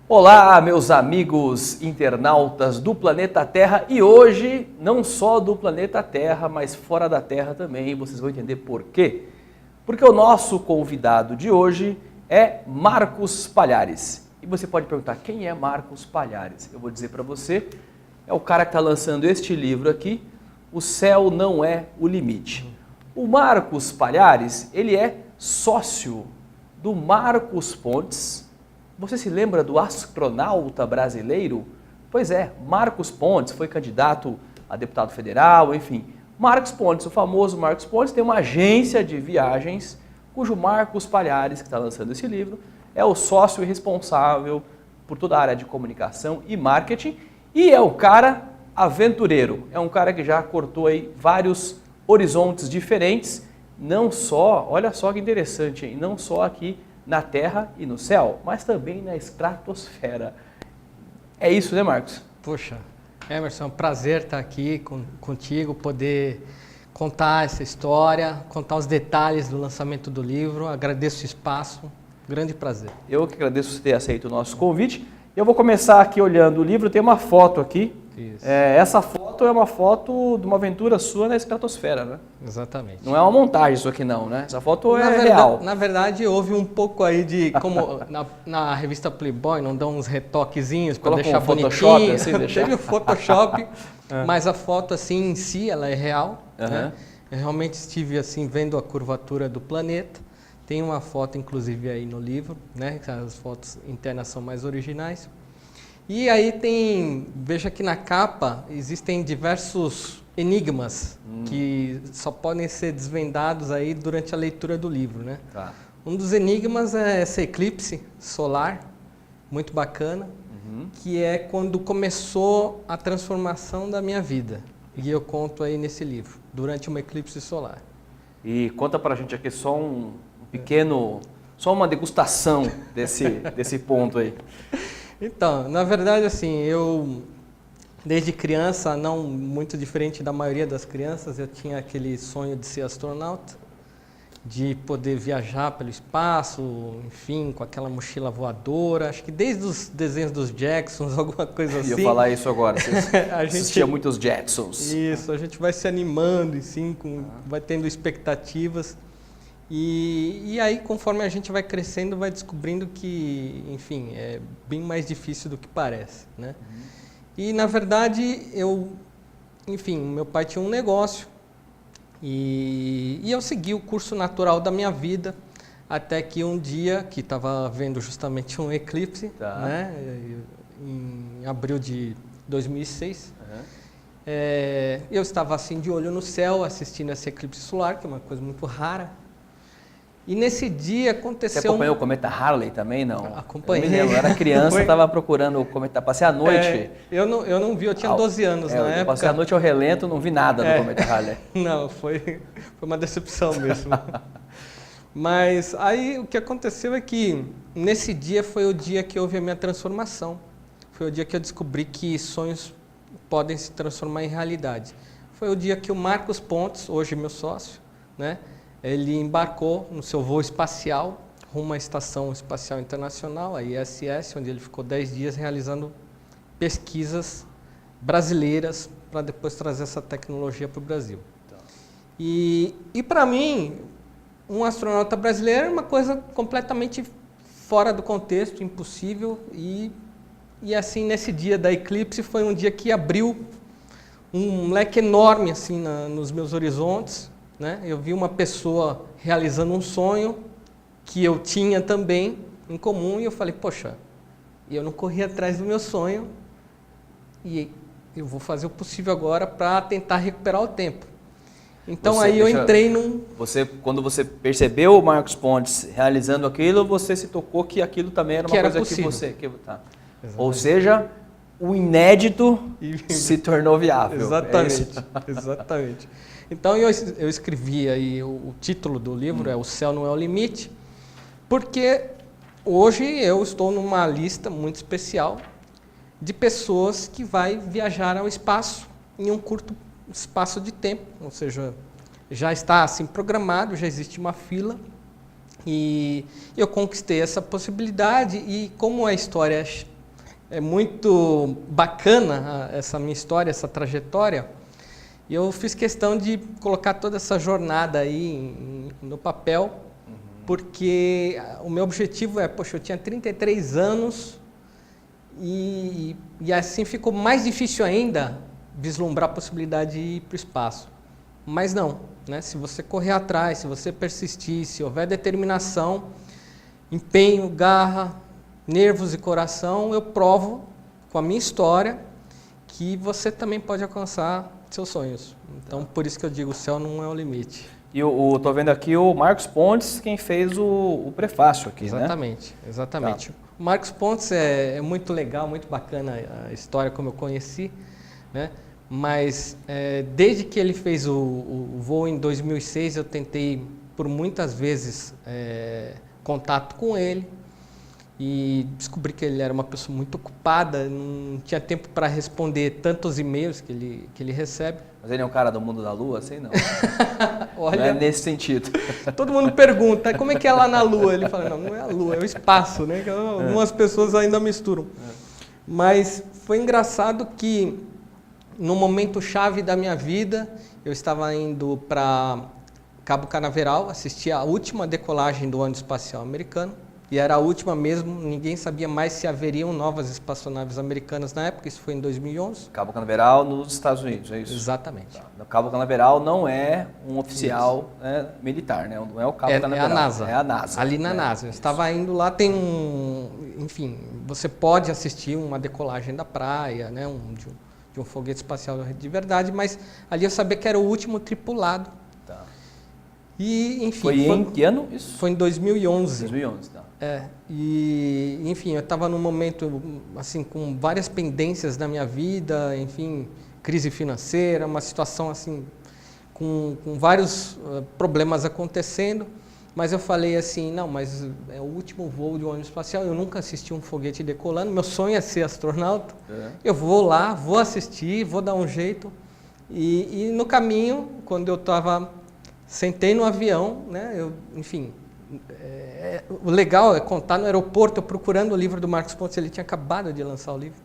Olá, meus amigos internautas do planeta Terra, e hoje não só do planeta Terra, mas fora da Terra também. Vocês vão entender por quê. Porque o nosso convidado de hoje é Marcos Palhares. E você pode perguntar, quem é Marcos Palhares? Eu vou dizer para você, é o cara que está lançando este livro aqui, O Céu Não É o Limite. O Marcos Palhares, ele é sócio do Marcos Pontes. Você se lembra do astronauta brasileiro? Pois é, Marcos Pontes foi candidato a deputado federal, enfim. Marcos Pontes, o famoso Marcos Pontes, tem uma agência de viagens, cujo Marcos Palhares, que está lançando esse livro, é o sócio responsável por toda a área de comunicação e marketing, e é o cara aventureiro, é um cara que já cortou aí vários horizontes diferentes, não só, olha só que interessante, hein? Não só aqui na Terra e no céu, mas também na estratosfera. É isso, né, Marcos? Poxa, Emerson, é um prazer estar aqui contigo, poder contar essa história, contar os detalhes do lançamento do livro. Agradeço o espaço, grande prazer. Eu que agradeço você ter aceito o nosso convite. Eu vou começar aqui olhando o livro, tem uma foto aqui. Essa foto é uma foto de uma aventura sua na estratosfera, né? Exatamente. Não é uma montagem isso aqui não, né? Essa foto é real. Na verdade, houve um pouco aí de, como na revista Playboy, não dão uns retoquezinhos para deixar um bonitinho. Photoshop, assim, Teve o Photoshop, mas a foto assim em si, ela é real. Né? Eu realmente estive assim vendo a curvatura do planeta. Tem uma foto, inclusive, aí no livro, né? As fotos internas são mais originais. E aí tem, veja que na capa existem diversos enigmas que só podem ser desvendados aí durante a leitura do livro, né? Tá. Um dos enigmas é esse eclipse solar, muito bacana, que é quando começou a transformação da minha vida. E eu conto aí nesse livro, durante uma eclipse solar. E conta pra gente aqui só um pequeno, só uma degustação desse ponto aí. Então, na verdade, assim, eu, desde criança, não muito diferente da maioria das crianças, eu tinha aquele sonho de ser astronauta, de poder viajar pelo espaço, enfim, com aquela mochila voadora. Acho que desde os desenhos dos Jacksons, alguma coisa assim. Eu ia falar isso agora, você a gente assistia muitos Jetsons. Isso, a gente vai se animando, assim, vai tendo expectativas. E aí, conforme a gente vai crescendo, vai descobrindo que, enfim, é bem mais difícil do que parece, né? E, na verdade, meu pai tinha um negócio e eu segui o curso natural da minha vida, até que um dia, que estava vendo justamente um eclipse, né? Em abril de 2006, eu estava assim de olho no céu, assistindo esse eclipse solar, que é uma coisa muito rara. E nesse dia aconteceu... Você acompanhou o cometa Halley também, não? Acompanhei. Eu me lembro, eu era criança, estava procurando o cometa, passei a noite... Eu não vi, eu tinha 12 anos na época. Eu passei a noite ao relento, não vi nada do cometa Halley. Não, foi uma decepção mesmo. Mas aí o que aconteceu é que nesse dia foi o dia que houve a minha transformação. Foi o dia que eu descobri que sonhos podem se transformar em realidade. Foi o dia que o Marcos Pontes, hoje meu sócio, né? Ele embarcou no seu voo espacial rumo à Estação Espacial Internacional, a ISS, onde ele ficou 10 dias realizando pesquisas brasileiras para depois trazer essa tecnologia para o Brasil. Tá. E para mim, um astronauta brasileiro é uma coisa completamente fora do contexto, impossível. E assim, nesse dia da eclipse, foi um dia que abriu um leque enorme assim, nos meus horizontes. Né? Eu vi uma pessoa realizando um sonho que eu tinha também em comum e eu falei, poxa, eu não corri atrás do meu sonho e eu vou fazer o possível agora para tentar recuperar o tempo. Então eu entrei num... Quando você percebeu o Marcos Pontes realizando aquilo, você se tocou que aquilo também era uma coisa possível. Ou seja, o inédito se tornou viável. Exatamente, exatamente. Então eu escrevi aí o título do livro, é O Céu Não É o Limite, porque hoje eu estou numa lista muito especial de pessoas que vai viajar ao espaço em um curto espaço de tempo, ou seja, já está assim programado, já existe uma fila e eu conquistei essa possibilidade e como a história é muito bacana, essa minha história, essa trajetória, eu fiz questão de colocar toda essa jornada aí no papel, porque o meu objetivo é, poxa, eu tinha 33 anos e assim ficou mais difícil ainda vislumbrar a possibilidade de ir para o espaço. Mas não, né? Se você correr atrás, se você persistir, se houver determinação, empenho, garra, nervos e coração, eu provo com a minha história que você também pode alcançar seus sonhos. Então, por isso que eu digo, o céu não é o limite. E eu tô vendo aqui o Marcos Pontes, quem fez o prefácio aqui, exatamente, né? Exatamente. Tá. O Marcos Pontes é muito legal, muito bacana a história como eu conheci, né? Mas desde que ele fez o voo em 2006, eu tentei por muitas vezes contato com ele e descobri que ele era uma pessoa muito ocupada, não tinha tempo para responder tantos e-mails que ele recebe. Mas ele é um cara do mundo da lua, assim não? Olha, não é nesse sentido. Todo mundo pergunta, como é que é lá na lua? Ele fala, não é a lua, é o espaço, né? Que algumas pessoas ainda misturam. Mas foi engraçado que no momento chave da minha vida, eu estava indo para Cabo Canaveral, assisti a última decolagem do ônibus espacial americano, e era a última mesmo, ninguém sabia mais se haveriam novas espaçonaves americanas na época, isso foi em 2011. Cabo Canaveral nos Estados Unidos, é isso? Exatamente. Tá. Cabo Canaveral não é um oficial militar, né? Não é o Cabo Canaveral. É a NASA. É a NASA. Ali na NASA. Eu estava indo lá, tem enfim, você pode assistir uma decolagem da praia, né? De um foguete espacial de verdade, mas ali eu sabia que era o último tripulado. Tá. E, enfim, foi em que ano isso? Foi em 2011. 2011, tá. E, enfim, eu estava num momento, assim, com várias pendências na minha vida, enfim, crise financeira, uma situação, assim, com vários problemas acontecendo, mas eu falei assim, não, mas é o último voo de um ônibus espacial, eu nunca assisti um foguete decolando, meu sonho é ser astronauta, eu vou lá, vou assistir, vou dar um jeito, e no caminho, quando eu sentei no avião, né, enfim, o legal é contar no aeroporto, eu procurando o livro do Marcos Pontes, ele tinha acabado de lançar o livro,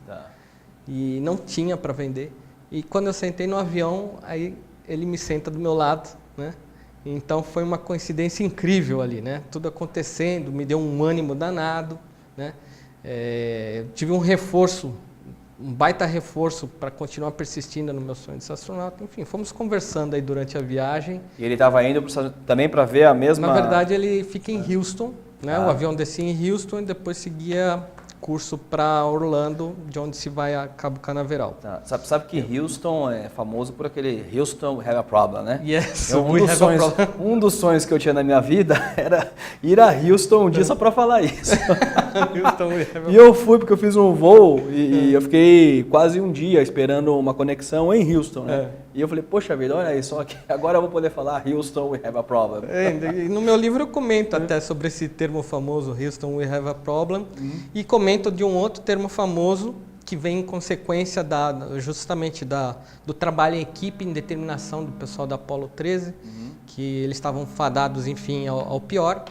e não tinha para vender, e quando eu sentei no avião, aí ele me senta do meu lado, né? Então foi uma coincidência incrível ali, né? Tudo acontecendo, me deu um ânimo danado, né? Tive um reforço, um baita reforço para continuar persistindo no meu sonho de ser astronauta. Enfim, fomos conversando aí durante a viagem. E ele estava indo também para ver a mesma... Na verdade, ele fica em Houston, né? O avião descia em Houston e depois seguia curso para Orlando, de onde se vai a Cabo Canaveral. Tá. Sabe que Houston é famoso por aquele Houston We Have a Problem, né? Yes, um dos sonhos que eu tinha na minha vida era ir a Houston um dia só para falar isso. E eu fui porque eu fiz um voo e eu fiquei quase um dia esperando uma conexão em Houston, né? E eu falei, poxa vida, olha aí, só que agora eu vou poder falar Houston We Have a Problem. E no meu livro eu comento até sobre esse termo famoso, Houston We Have a Problem, e comento de um outro termo famoso que vem em consequência justamente do trabalho em equipe, em determinação do pessoal da Apollo 13, que eles estavam fadados, enfim, ao pior.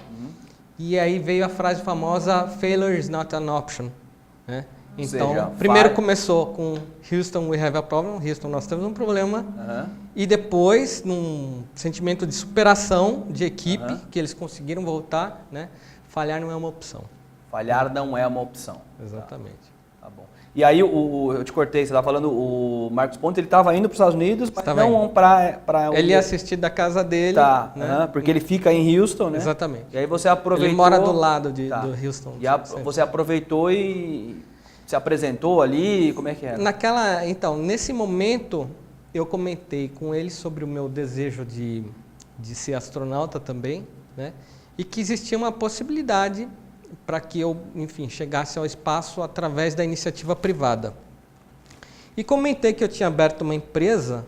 E aí veio a frase famosa, failure is not an option, né? Então, primeiro começou com Houston, we have a problem, Houston, nós temos um problema, e depois, num sentimento de superação de equipe, que eles conseguiram voltar, né? Falhar não é uma opção. Falhar não é uma opção. Exatamente. Tá bom. E aí, eu te cortei, você estava falando, o Marcos Pontes, ele estava indo para os Estados Unidos, mas não para... Ele ia assistir da casa dele. Tá, né? Porque ele fica em Houston, né? Exatamente. E aí você aproveitou... Ele mora do lado do Houston. E você aproveitou e se apresentou ali, como é que era? Então, nesse momento, eu comentei com ele sobre o meu desejo de ser astronauta também, né? E que existia uma possibilidade para que eu, enfim, chegasse ao espaço através da iniciativa privada. E comentei que eu tinha aberto uma empresa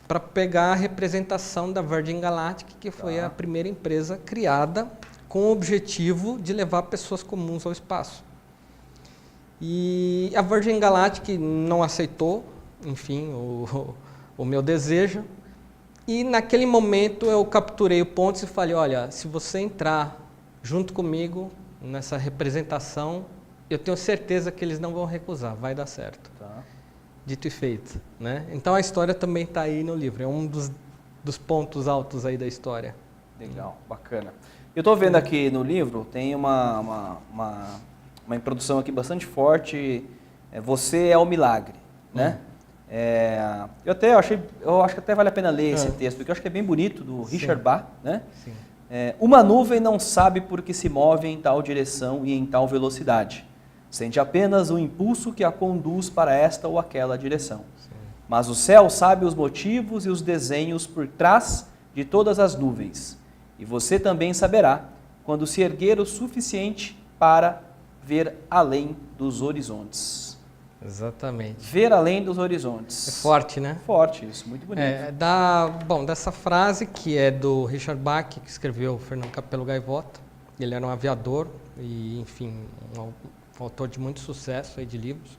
para pegar a representação da Virgin Galactic, que foi a primeira empresa criada com o objetivo de levar pessoas comuns ao espaço. E a Virgin Galactic não aceitou, enfim, o meu desejo. E naquele momento eu capturei o Pontes e falei, olha, se você entrar junto comigo nessa representação, eu tenho certeza que eles não vão recusar, vai dar certo. Tá. Dito e feito, né? Então a história também está aí no livro, é um dos pontos altos aí da história. Legal, bacana. Eu estou vendo aqui no livro, tem uma introdução aqui bastante forte, você é o milagre, né? Eu acho que até vale a pena ler esse texto, porque eu acho que é bem bonito, do Richard Bach, né? Sim. Uma nuvem não sabe por que se move em tal direção e em tal velocidade. Sente apenas o impulso que a conduz para esta ou aquela direção. Sim. Mas o céu sabe os motivos e os desenhos por trás de todas as nuvens. E você também saberá quando se erguer o suficiente para ver além dos horizontes. Exatamente. Ver além dos horizontes. É forte, né? Forte isso, muito bonito. Dessa frase que é do Richard Bach, que escreveu Fernando Capello Gaivota. Ele era um aviador e, enfim, um autor de muito sucesso aí de livros.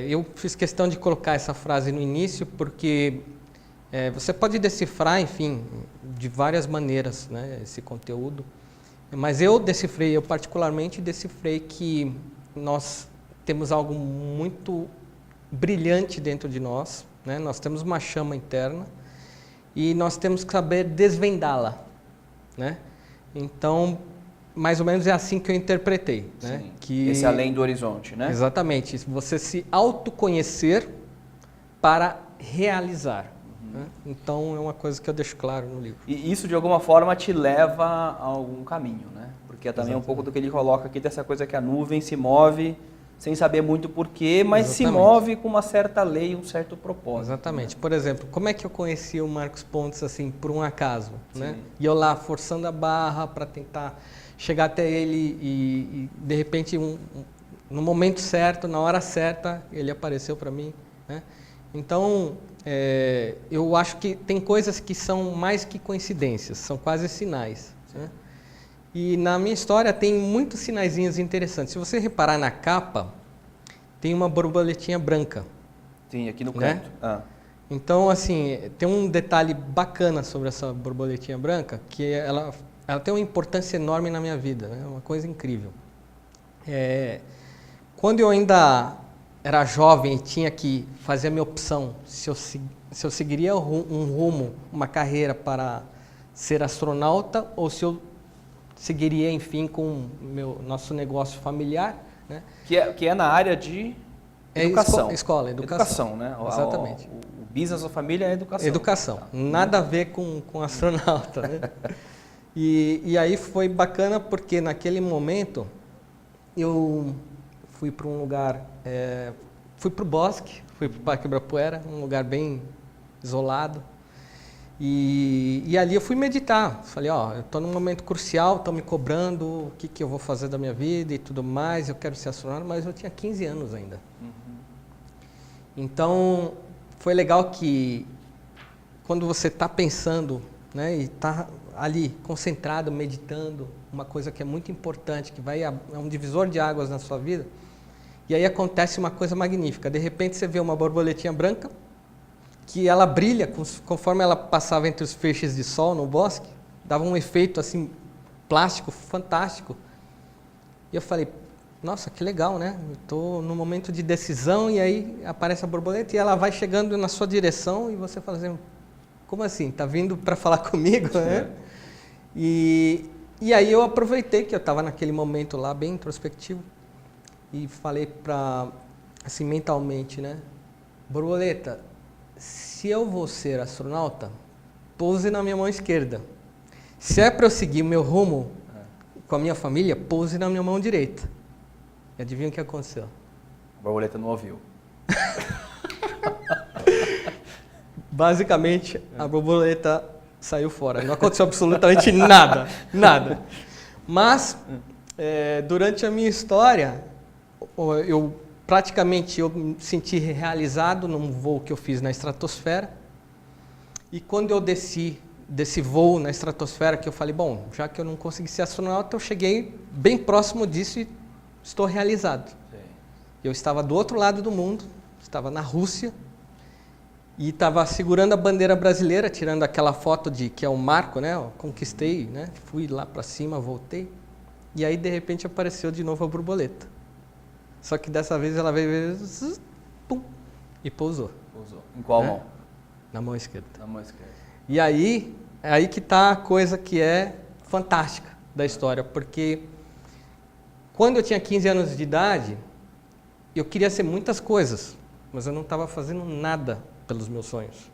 Eu fiz questão de colocar essa frase no início porque você pode decifrar, enfim, de várias maneiras, né, esse conteúdo. Mas eu particularmente decifrei que nós temos algo muito brilhante dentro de nós, né? Nós temos uma chama interna e nós temos que saber desvendá-la, né? Então, mais ou menos é assim que eu interpretei, né? Que esse além do horizonte, né? Exatamente, você se autoconhecer para realizar. Né? Então, é uma coisa que eu deixo claro no livro. E isso, de alguma forma, te leva a algum caminho, né? Porque é também um pouco do que ele coloca aqui, dessa coisa que a nuvem se move sem saber muito porquê, mas se move com uma certa lei, um certo propósito. Exatamente. Né? Por exemplo, como é que eu conheci o Marcos Pontes assim, por um acaso? Né? Sim. E eu lá forçando a barra para tentar chegar até ele e de repente, no momento certo, na hora certa, ele apareceu para mim. Né? Então, eu acho que tem coisas que são mais que coincidências, são quase sinais. Né? E na minha história tem muitos sinaizinhos interessantes. Se você reparar na capa, tem uma borboletinha branca. Sim, aqui no né? canto. Ah. Então, assim, tem um detalhe bacana sobre essa borboletinha branca, que ela tem uma importância enorme na minha vida, né? Uma coisa incrível. Quando eu ainda era jovem e tinha que fazer a minha opção, se eu seguiria um rumo, uma carreira para ser astronauta, ou se eu seguiria, enfim, com o nosso negócio familiar. Né? Que é na área de educação. Educação, né? Exatamente. O business da família é educação. Educação. Nada a ver com astronauta. Né? E aí foi bacana porque naquele momento eu fui para um lugar, fui para o bosque, fui para o Parque Ibirapuera, um lugar bem isolado. E ali eu fui meditar, falei, eu estou num momento crucial, estão me cobrando o que eu vou fazer da minha vida e tudo mais, eu quero ser astronauta, mas eu tinha 15 anos ainda. Uhum. Então, foi legal que quando você está pensando, né, e está ali concentrado, meditando, uma coisa que é muito importante, que é um divisor de águas na sua vida, e aí acontece uma coisa magnífica, de repente você vê uma borboletinha branca, que ela brilha conforme ela passava entre os feixes de sol no bosque, dava um efeito assim plástico fantástico. E eu falei, nossa, que legal, né? Estou num momento de decisão e aí aparece a borboleta e ela vai chegando na sua direção e você fala assim, como assim? Tá vindo para falar comigo, né? E aí eu aproveitei que eu estava naquele momento lá bem introspectivo e falei assim mentalmente, né? Borboleta, se eu vou ser astronauta, pouse na minha mão esquerda. Se é para eu seguir o meu rumo com a minha família, pouse na minha mão direita. E adivinha o que aconteceu? A borboleta não ouviu. Basicamente, a borboleta saiu fora. Não aconteceu absolutamente nada. Nada. Mas, durante a minha história, eu me senti realizado num voo que eu fiz na estratosfera. E quando eu desci desse voo na estratosfera, que eu falei, bom, já que eu não consegui ser astronauta, eu cheguei bem próximo disso e estou realizado. Sim. Eu estava do outro lado do mundo, estava na Rússia, e estava segurando a bandeira brasileira, tirando aquela foto de que é o marco, né? Eu conquistei, né? Fui lá para cima, voltei. E aí, de repente, apareceu de novo a borboleta. Só que dessa vez ela veio pum, e pousou. Pousou. Em qual mão? Na mão esquerda. Na mão esquerda. E aí, é aí que está a coisa que é fantástica da história, porque quando eu tinha 15 anos de idade, eu queria ser muitas coisas, mas eu não estava fazendo nada pelos meus sonhos.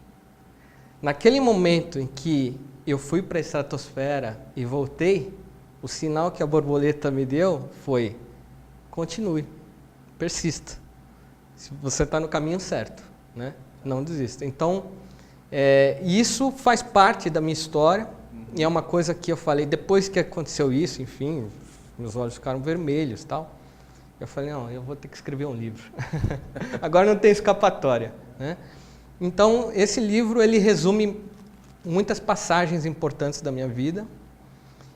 Naquele momento em que eu fui para a estratosfera e voltei, o sinal que a borboleta me deu foi: continue, persista. Se você está no caminho certo, né? Não desista. Então, isso faz parte da minha história, e é uma coisa que eu falei, depois que aconteceu isso, enfim, meus olhos ficaram vermelhos e tal, eu falei, não, eu vou ter que escrever um livro. Agora não tem escapatória, né? Então, esse livro, ele resume muitas passagens importantes da minha vida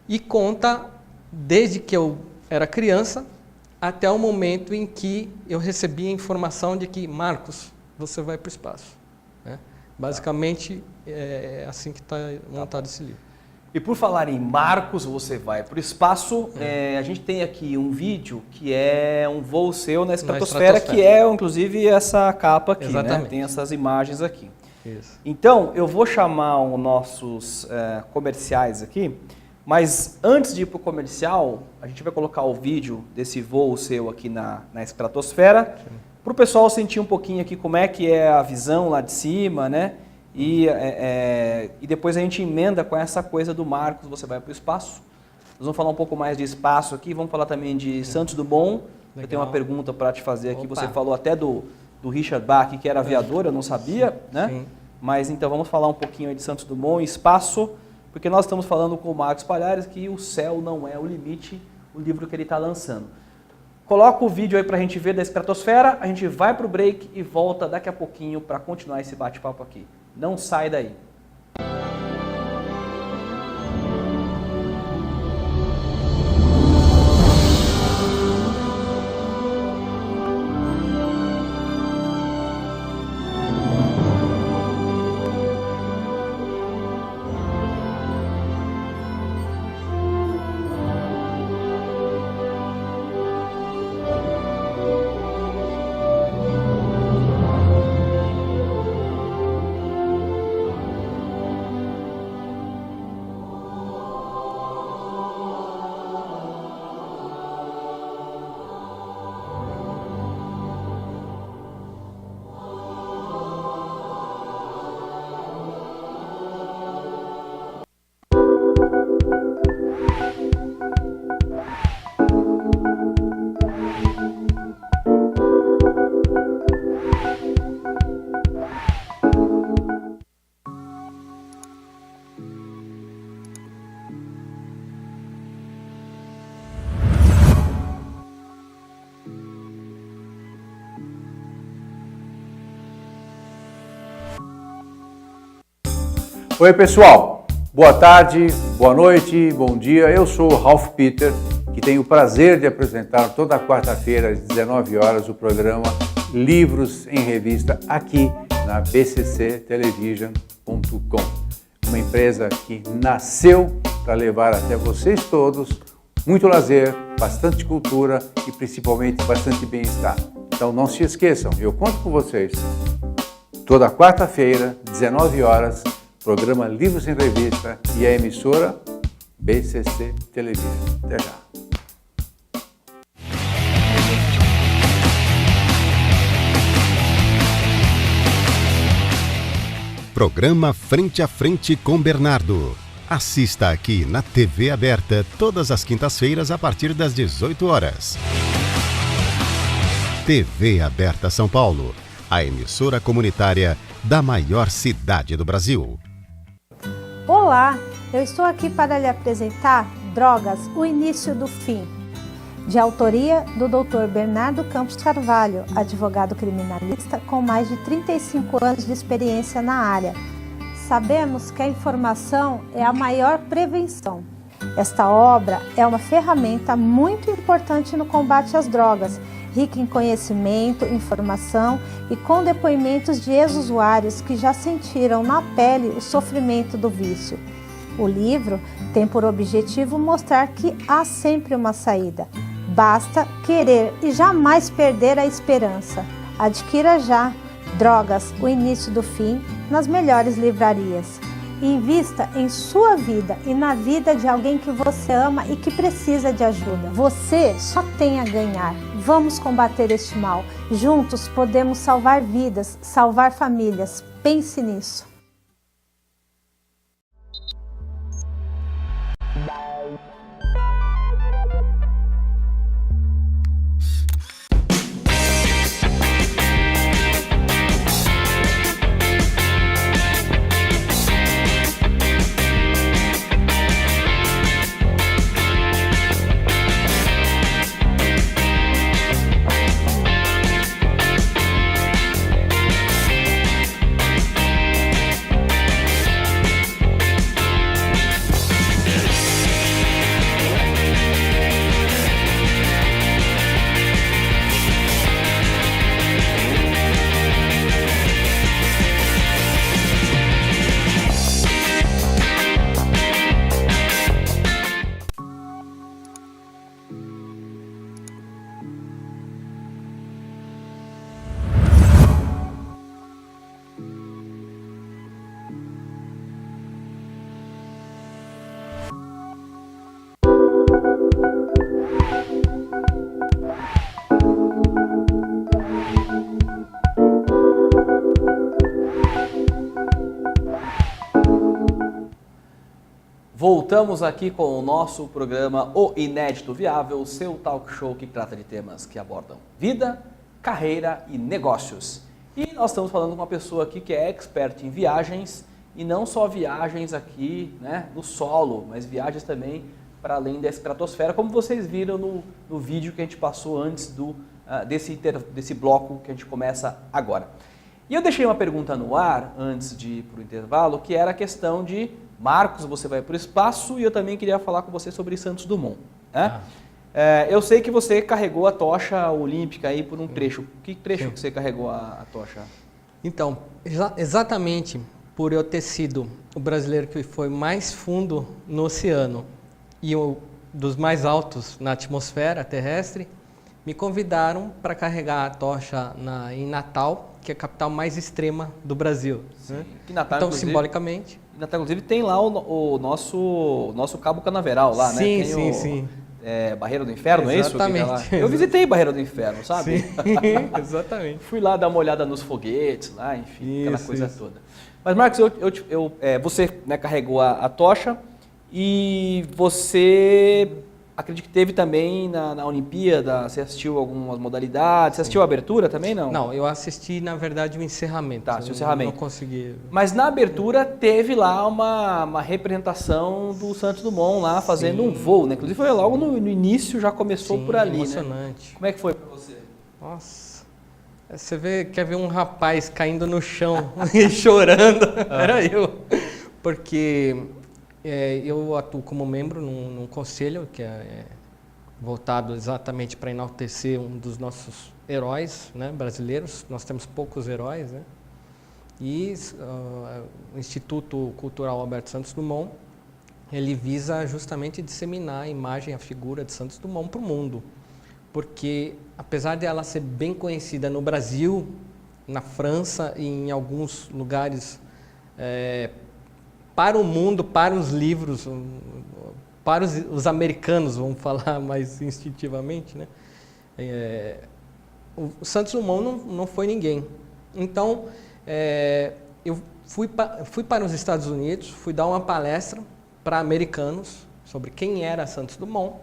e conta desde que eu era criança até o momento em que eu recebi a informação de que, Marcos, você vai para o espaço, né? Basicamente, é assim que está montado esse livro. E por falar em Marcos, você vai para o espaço, a gente tem aqui um vídeo que é um voo seu na estratosfera, que é inclusive essa capa aqui, né? Tem essas imagens aqui. Isso. Então, eu vou chamar os nossos comerciais aqui, mas antes de ir para o comercial, a gente vai colocar o vídeo desse voo seu aqui na estratosfera, para o pessoal sentir um pouquinho aqui como é que é a visão lá de cima, né? E depois a gente emenda com essa coisa do Marcos, você vai para o espaço. Nós vamos falar um pouco mais de espaço aqui, vamos falar também de Santos Dumont. Legal. Eu tenho uma pergunta para te fazer aqui. Opa. Você falou até do Richard Bach, que era aviador, eu não sabia, né? Sim. Mas então vamos falar um pouquinho aí de Santos Dumont e espaço, porque nós estamos falando com o Marcos Palhares que O Céu Não É o Limite, o livro que ele está lançando. Coloca o vídeo aí para a gente ver da estratosfera, a gente vai para o break e volta daqui a pouquinho para continuar esse bate-papo aqui. Não sai daí. Oi pessoal, boa tarde, boa noite, bom dia. Eu sou o Ralph Peter, que tenho o prazer de apresentar toda quarta-feira às 19 horas o programa Livros em Revista aqui na bcctelevision.com. Uma empresa que nasceu para levar até vocês todos muito lazer, bastante cultura e principalmente bastante bem-estar. Então não se esqueçam, eu conto com vocês. Toda quarta-feira, 19 horas, programa Livros em Revista e a emissora BCC Televisão. Até já. Programa Frente a Frente com Bernardo. Assista aqui na TV aberta todas as quintas-feiras a partir das 18 horas. TV Aberta São Paulo, a emissora comunitária da maior cidade do Brasil. Olá, eu estou aqui para lhe apresentar Drogas, o Início do Fim, de autoria do Dr. Bernardo Campos Carvalho, advogado criminalista com mais de 35 anos de experiência na área. Sabemos que a informação é a maior prevenção. Esta obra é uma ferramenta muito importante no combate às drogas rica em conhecimento, informação e com depoimentos de ex-usuários que já sentiram na pele o sofrimento do vício. O livro tem por objetivo mostrar que há sempre uma saída. Basta querer e jamais perder a esperança. Adquira já Drogas, o Início do Fim, nas melhores livrarias. Invista em sua vida e na vida de alguém que você ama e que precisa de ajuda. Você só tem a ganhar. Vamos combater este mal. Juntos podemos salvar vidas, salvar famílias. Pense nisso. Voltamos aqui com o nosso programa O Inédito Viável, seu talk show que trata de temas que abordam vida, carreira e negócios. E nós estamos falando com uma pessoa aqui que é expert em viagens, e não só viagens aqui, né, no solo, mas viagens também para além da estratosfera, como vocês viram no vídeo que a gente passou antes desse bloco que a gente começa agora. E eu deixei uma pergunta no ar, antes de ir para o intervalo, que era a questão de Marcos, você vai para o espaço, e eu também queria falar com você sobre Santos Dumont. Né? Eu sei que você carregou a tocha olímpica aí por um trecho. Que trecho que você carregou a tocha? Então, exatamente por eu ter sido o brasileiro que foi mais fundo no oceano e dos mais altos na atmosfera terrestre, me convidaram para carregar a tocha em Natal, que é a capital mais extrema do Brasil. Né? Que Natal, então, simbolicamente... Natal, inclusive, tem lá o nosso Cabo Canaveral lá, né? Tem sim. Barreira do Inferno, exatamente. É isso? Eu visitei Barreira do Inferno, sabe? Sim, exatamente. Fui lá dar uma olhada nos foguetes lá, enfim, aquela coisa isso. toda. Mas, Marcos, você, né, carregou a tocha e você... Acredito que teve também na Olimpíada, você assistiu algumas modalidades, você assistiu a abertura também, não? Não, eu assisti, na verdade, o encerramento. Tá, o encerramento. Não consegui... Mas na abertura teve lá uma representação do Santos Dumont lá fazendo um voo, né? Inclusive foi logo no início, já começou por ali, emocionante. Né? Como é que foi para você? Nossa, você quer ver um rapaz caindo no chão e chorando, era eu. Porque... eu atuo como membro num conselho que é voltado exatamente para enaltecer um dos nossos heróis, né, brasileiros. Nós temos poucos heróis, né? E o Instituto Cultural Alberto Santos Dumont, ele visa justamente disseminar a imagem, a figura de Santos Dumont para o mundo. Porque, apesar de ela ser bem conhecida no Brasil, na França e em alguns lugares para o mundo, para os livros, para os americanos, vamos falar mais instintivamente, né? O Santos Dumont não foi ninguém. Então, eu fui para os Estados Unidos, fui dar uma palestra para americanos sobre quem era Santos Dumont.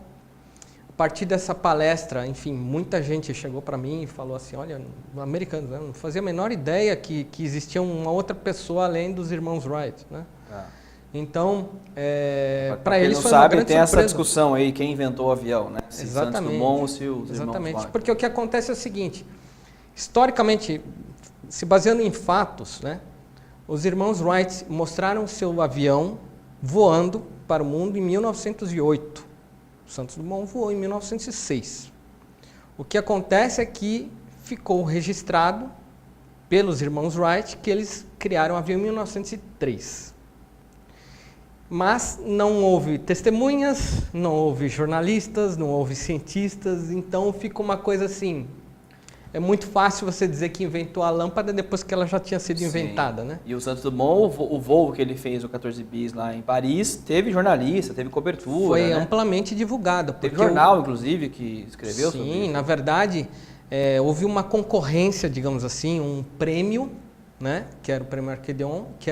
A partir dessa palestra, enfim, muita gente chegou para mim e falou assim, olha, americanos, né? Não fazia a menor ideia que existia uma outra pessoa além dos irmãos Wright, né? Então, para eles foi uma grande tem surpresa. essa discussão aí, quem inventou o avião, né? Se Exatamente. Santos Dumont ou se os Exatamente, irmãos Wright. porque o que acontece é o seguinte, historicamente, se baseando em fatos, né, os irmãos Wright mostraram seu avião voando para o mundo em 1908. O Santos Dumont voou em 1906. O que acontece é que ficou registrado pelos irmãos Wright que eles criaram o avião em 1903. Mas não houve testemunhas, não houve jornalistas, não houve cientistas, então fica uma coisa assim, é muito fácil você dizer que inventou a lâmpada depois que ela já tinha sido inventada, né? E o Santos Dumont, o voo que ele fez, o 14 bis lá em Paris, teve jornalista, teve cobertura, foi amplamente divulgado. Teve jornal, inclusive, que escreveu sobre isso. Sim, na verdade, houve uma concorrência, digamos assim, um prêmio, né? Que era o prêmio Arcadion, que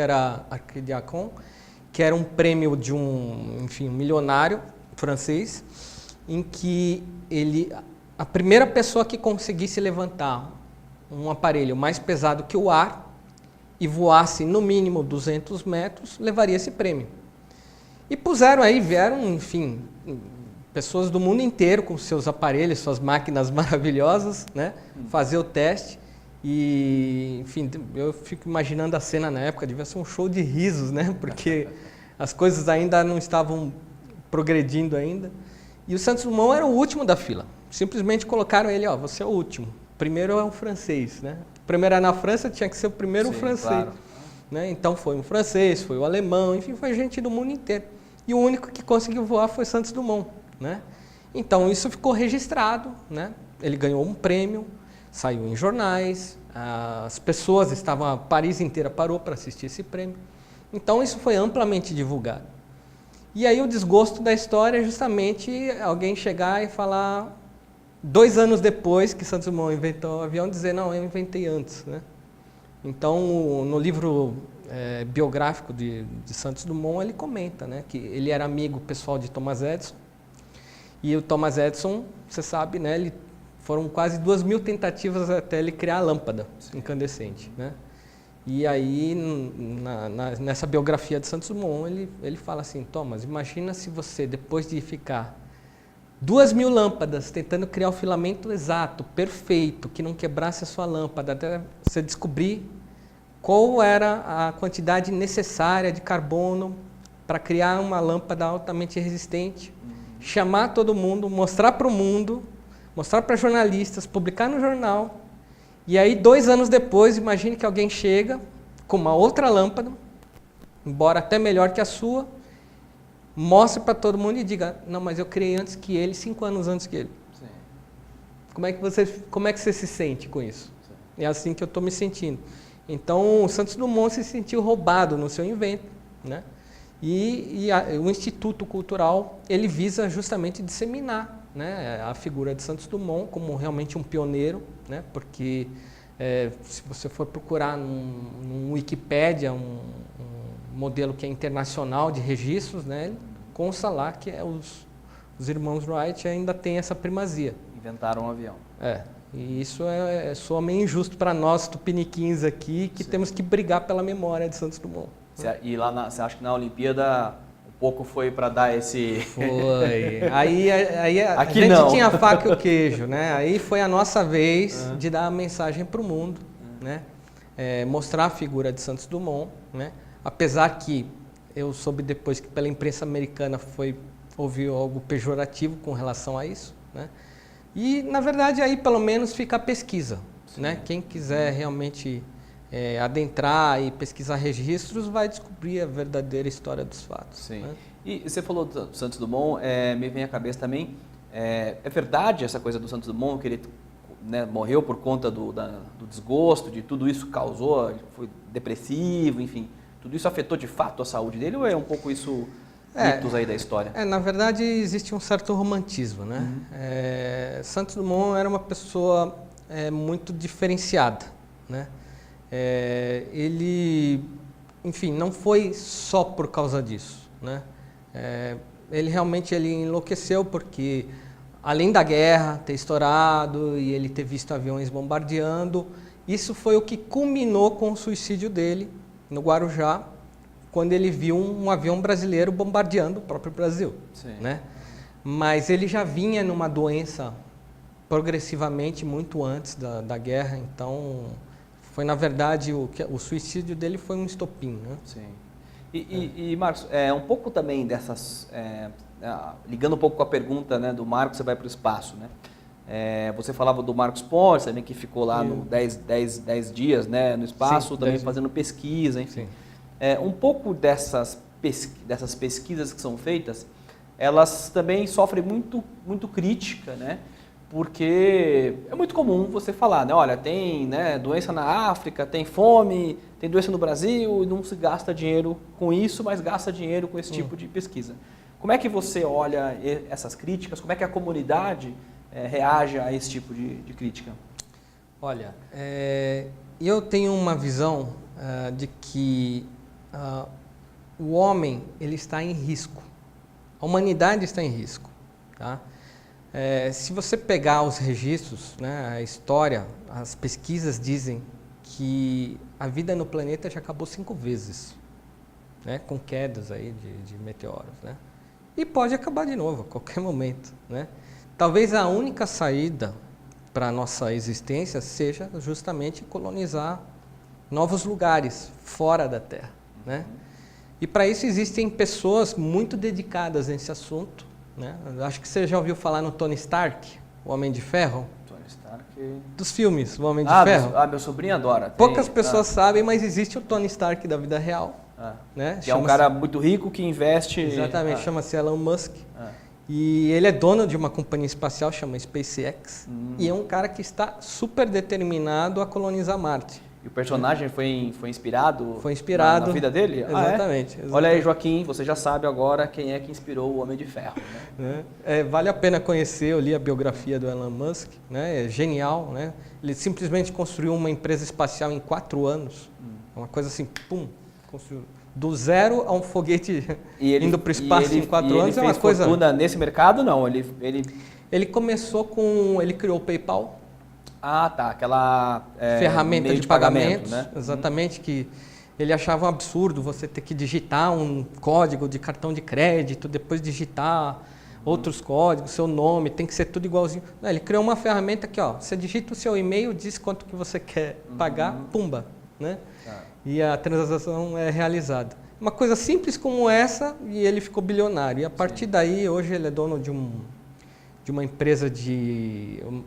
era um prêmio de um milionário francês, em que a primeira pessoa que conseguisse levantar um aparelho mais pesado que o ar e voasse no mínimo 200 metros, levaria esse prêmio. E vieram, enfim, pessoas do mundo inteiro com seus aparelhos, suas máquinas maravilhosas, né, fazer o teste. E, enfim, eu fico imaginando a cena na época, devia ser um show de risos, né, porque as coisas ainda não estavam progredindo ainda. E o Santos Dumont era o último da fila. Simplesmente colocaram ele, você é o último. Primeiro é um francês, né? Primeiro era na França, tinha que ser o primeiro francês. Claro. Né? Então foi um francês, foi o alemão, enfim, foi gente do mundo inteiro. E o único que conseguiu voar foi Santos Dumont, né? Então isso ficou registrado, né? Ele ganhou um prêmio, saiu em jornais, as pessoas estavam, Paris inteira parou para assistir esse prêmio. Então isso foi amplamente divulgado. E aí o desgosto da história é justamente alguém chegar e falar, 2 anos depois que Santos Dumont inventou o avião, dizer, não, eu inventei antes, né? Então, no livro biográfico de Santos Dumont, ele comenta, né, que ele era amigo pessoal de Thomas Edison, e o Thomas Edison, você sabe, né, foram quase 2.000 tentativas até ele criar a lâmpada incandescente, né? E aí, nessa biografia de Santos Dumont, ele fala assim, Thomas, imagina se você, depois de ficar 2.000 lâmpadas tentando criar o filamento exato, perfeito, que não quebrasse a sua lâmpada, até você descobrir qual era a quantidade necessária de carbono para criar uma lâmpada altamente resistente, chamar todo mundo, mostrar para o mundo, mostrar para jornalistas, publicar no jornal, e aí 2 anos depois, imagine que alguém chega com uma outra lâmpada, embora até melhor que a sua, mostre para todo mundo e diga, não, mas eu criei antes que ele, 5 anos antes que ele. Sim. Como é que você se sente com isso? Sim. É assim que eu estou me sentindo. Então, o Santos Dumont se sentiu roubado no seu invento, né? O Instituto Cultural, ele visa justamente disseminar, né, a figura de Santos Dumont como realmente um pioneiro, né? Porque se você for procurar num Wikipédia, um modelo que é internacional de registros, né, consta lá que os irmãos Wright ainda têm essa primazia. Inventaram um avião. E isso soa meio injusto para nós tupiniquins aqui, que temos que brigar pela memória de Santos Dumont. E lá você acha que na Olimpíada um pouco foi para dar esse... Foi. Aí a Aqui gente não. tinha a faca e o queijo, né? Aí foi a nossa vez de dar a mensagem para o mundo, né? Mostrar a figura de Santos Dumont, né? Apesar que eu soube depois que pela imprensa americana houve algo pejorativo com relação a isso, né? E, na verdade, aí pelo menos fica a pesquisa, né? Quem quiser realmente adentrar e pesquisar registros vai descobrir a verdadeira história dos fatos. Sim. Né? E você falou do Santos Dumont, me vem à cabeça também, é verdade essa coisa do Santos Dumont, que ele, né, morreu por conta do desgosto, de tudo isso causou, ele foi depressivo, enfim... Tudo isso afetou de fato a saúde dele ou é um pouco isso mitos aí da história? Na verdade, existe um certo romantismo, né? Santos Dumont era uma pessoa muito diferenciada, né? Ele, enfim, não foi só por causa disso, né? Ele realmente enlouqueceu porque, além da guerra ter estourado e ele ter visto aviões bombardeando, isso foi o que culminou com o suicídio dele no Guarujá, quando ele viu um avião brasileiro bombardeando o próprio Brasil. Sim. Né? Mas ele já vinha numa doença progressivamente muito antes da guerra, então foi, na verdade, o suicídio dele foi um estopim. Né? Sim. E Marcos, um pouco também dessas, ligando um pouco com a pergunta, né, do Marcos, você vai para o espaço, né? Você falava do Marcos Pontes, também, que ficou lá no 10 dias, né, no espaço, também fazendo pesquisa, enfim. Um pouco dessas pesquisas que são feitas, elas também sofrem muito crítica, né? Porque é muito comum você falar, né? Olha, tem, né, doença na África, tem fome, tem doença no Brasil, e não se gasta dinheiro com isso, mas gasta dinheiro com esse tipo de pesquisa. Como é que você olha essas críticas? Como é que a comunidade reage a esse tipo de crítica? Olha, eu tenho uma visão de que o homem ele está em risco, a humanidade está em risco, tá? Se você pegar os registros, né, a história, as pesquisas dizem que a vida no planeta já acabou 5 vezes, né, com quedas aí de meteoros, né? E pode acabar de novo a qualquer momento, né? Talvez a única saída para a nossa existência seja justamente colonizar novos lugares fora da Terra, né? E para isso existem pessoas muito dedicadas nesse assunto, né? Eu acho que você já ouviu falar no Tony Stark, o Homem de Ferro? Tony Stark... Dos filmes, o Homem de Ferro. Meu sobrinho adora. Poucas pessoas sabem, mas existe o Tony Stark da vida real. Né? Que é um cara muito rico que investe... Exatamente, chama-se Elon Musk. E ele é dono de uma companhia espacial, chama SpaceX. E é um cara que está super determinado a colonizar Marte. E o personagem foi inspirado? Foi inspirado na vida dele? Exatamente, exatamente. Olha aí, Joaquim, você já sabe agora quem é que inspirou o Homem de Ferro, né? Vale a pena conhecer, eu li a biografia do Elon Musk, né? É genial, né? Ele simplesmente construiu uma empresa espacial em 4 anos. Uma coisa assim, pum, construiu. Do zero a um foguete indo para o espaço em 4 anos é uma coisa... Ele fez fortuna nesse mercado? Não, ele começou com... Ele criou o PayPal. Tá, aquela ferramenta de pagamento, né? Exatamente, que ele achava um absurdo você ter que digitar um código de cartão de crédito, depois digitar outros códigos, seu nome, tem que ser tudo igualzinho. Não, ele criou uma ferramenta que, você digita o seu e-mail, diz quanto que você quer pagar, pumba, né? E a transação é realizada. Uma coisa simples como essa, e ele ficou bilionário. E a partir daí, hoje ele é dono de uma empresa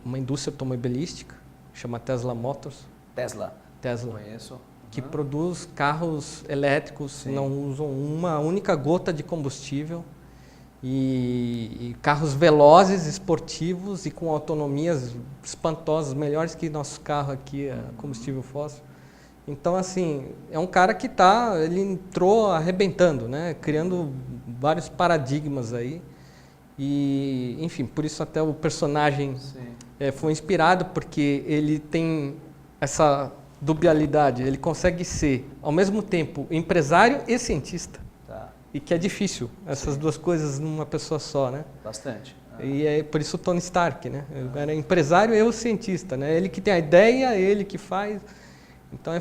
uma indústria automobilística, chama Tesla Motors. Tesla. Conheço. Que produz carros elétricos, não usam uma única gota de combustível. E carros velozes, esportivos e com autonomias espantosas, melhores que nosso carro aqui, a combustível fóssil. Então, assim, é um cara que ele entrou arrebentando, né? Criando vários paradigmas aí. E, enfim, por isso até o personagem foi inspirado, porque ele tem essa dualidade, ele consegue ser, ao mesmo tempo, empresário e cientista. E que é difícil, essas duas coisas numa pessoa só, né? Bastante. E é por isso o Tony Stark, né? Ele era empresário e o cientista, né? Ele que tem a ideia, ele que faz... Então,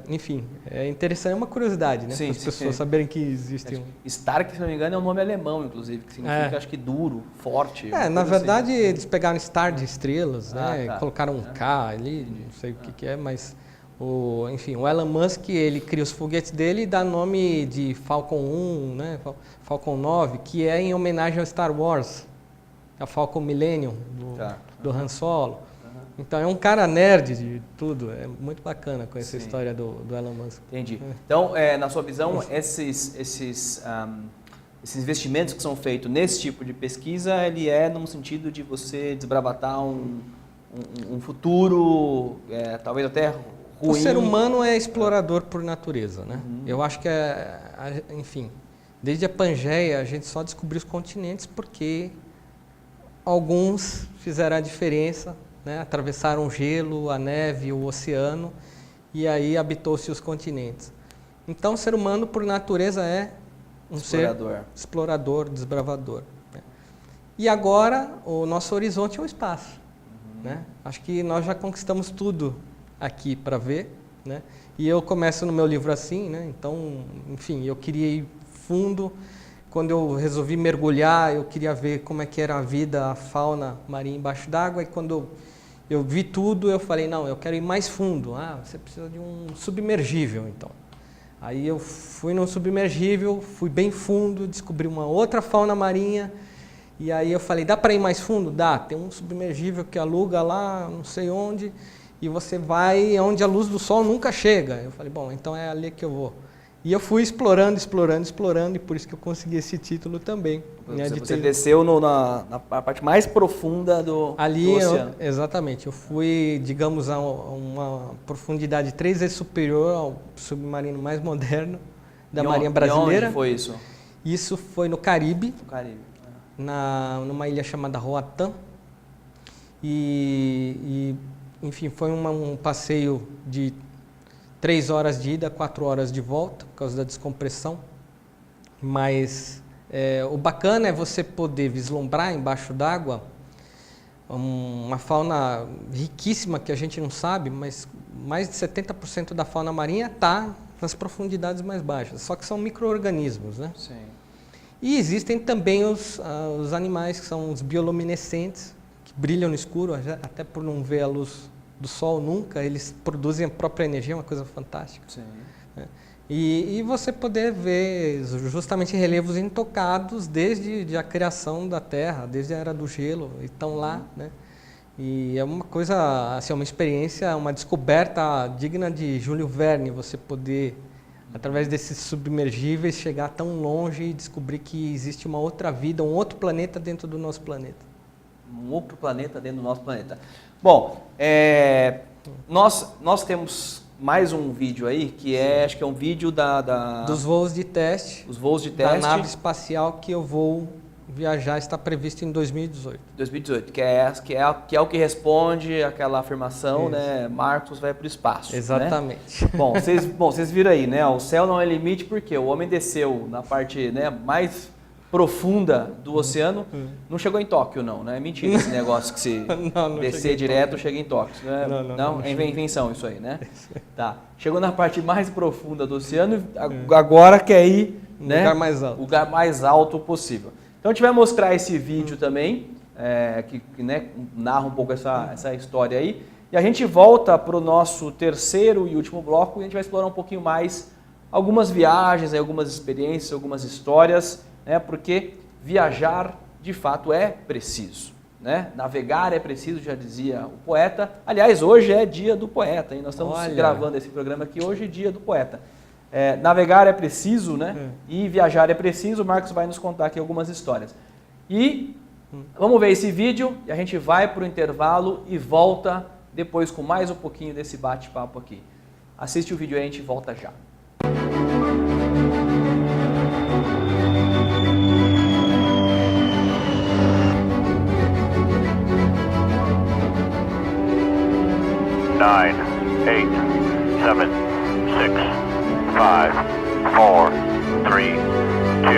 enfim, é interessante, é uma curiosidade, né? Para as pessoas saberem que existe Stark, se não me engano, é um nome alemão, inclusive, que significa, acho que duro, forte. Na verdade, eles pegaram Star de estrelas, né? Colocaram um K ali, não sei o que é, mas... Enfim, o Elon Musk, ele cria os foguetes dele e dá nome de Falcon 1, né? Falcon 9, que é em homenagem ao Star Wars, a Falcon Millennium, do Han Solo. Então é um cara nerd de tudo, é muito bacana conhecer a história do Elon Musk. Entendi. Então, na sua visão, esses investimentos que são feitos nesse tipo de pesquisa, ele é num sentido de você desbravatar um futuro, talvez até ruim. O ser humano é explorador por natureza, né? Eu acho que, enfim, desde a Pangeia a gente só descobriu os continentes porque alguns fizeram a diferença, né? Atravessaram o gelo, a neve, o oceano, e aí habitou-se os continentes. Então, o ser humano, por natureza, é um ser explorador, desbravador. Né? E agora, o nosso horizonte é o espaço. Né? Acho que nós já conquistamos tudo aqui para ver. Né? E eu começo no meu livro assim, né? Então, enfim, eu queria ir fundo. Quando eu resolvi mergulhar, eu queria ver como é que era a vida, a fauna marinha embaixo d'água, e quando eu vi tudo, eu falei, não, eu quero ir mais fundo. Você precisa de um submergível, então. Aí eu fui num submergível, fui bem fundo, descobri uma outra fauna marinha, E aí eu falei, dá para ir mais fundo? Dá, tem um submergível que aluga lá, não sei onde, e você vai onde a luz do sol nunca chega. Eu falei, bom, então é ali que eu vou. E eu fui explorando, e por isso que eu consegui esse título também. Né, você desceu na parte mais profunda do oceano. Exatamente. Eu fui, digamos, a uma profundidade 3 vezes superior ao submarino mais moderno da Marinha Brasileira. E onde foi isso? Isso foi no Caribe. No Caribe. Numa ilha chamada Roatán. Enfim, foi um passeio de 3 horas de ida, 4 horas de volta, por causa da descompressão. Mas o bacana é você poder vislumbrar embaixo d'água uma fauna riquíssima que a gente não sabe, mas mais de 70% da fauna marinha está nas profundidades mais baixas, só que são micro-organismos, né? Sim. E existem também os animais que são os bioluminescentes, que brilham no escuro, até por não ver a luz do sol nunca, eles produzem a própria energia, uma coisa fantástica. Sim. Né? E você poder ver justamente relevos intocados desde a criação da Terra, desde a Era do Gelo, e estão lá, né? E é uma coisa, assim, uma experiência, uma descoberta digna de Júlio Verne, você poder, através desses submergíveis, chegar tão longe e descobrir que existe uma outra vida, um outro planeta dentro do nosso planeta. Um outro planeta dentro do nosso planeta. Bom, nós temos mais um vídeo aí, que acho que é um vídeo dos voos de teste. Os voos de teste. Da nave espacial que eu vou viajar, está previsto em 2018. 2018, que é o que responde aquela afirmação, né? Marcos vai para o espaço. Exatamente. Né? Bom, vocês viram aí, né? O céu não é limite porque o homem desceu na parte, né, mais profunda do oceano, não chegou em Tóquio, não, né? Mentira esse negócio que se não descer direto chega em Tóquio. Né? Não, é invenção isso aí, né? Tá. Chegou na parte mais profunda do oceano, agora quer ir, né? Lugar mais alto possível. Então a gente vai mostrar esse vídeo também, que né, narra um pouco essa história aí. E a gente volta para o nosso terceiro e último bloco e a gente vai explorar um pouquinho mais algumas viagens, algumas experiências, algumas histórias, né, porque viajar de fato é preciso. Né? Navegar é preciso, já dizia o poeta. Aliás, hoje é dia do poeta, hein? Nós estamos gravando esse programa aqui hoje, dia do poeta. Navegar é preciso, né? E viajar é preciso. O Marcos vai nos contar aqui algumas histórias. E vamos ver esse vídeo e a gente vai para o intervalo e volta depois com mais um pouquinho desse bate-papo aqui. Assiste o vídeo aí e a gente volta já. Nine, 8, 7, 6, 5, 4, 3, 2,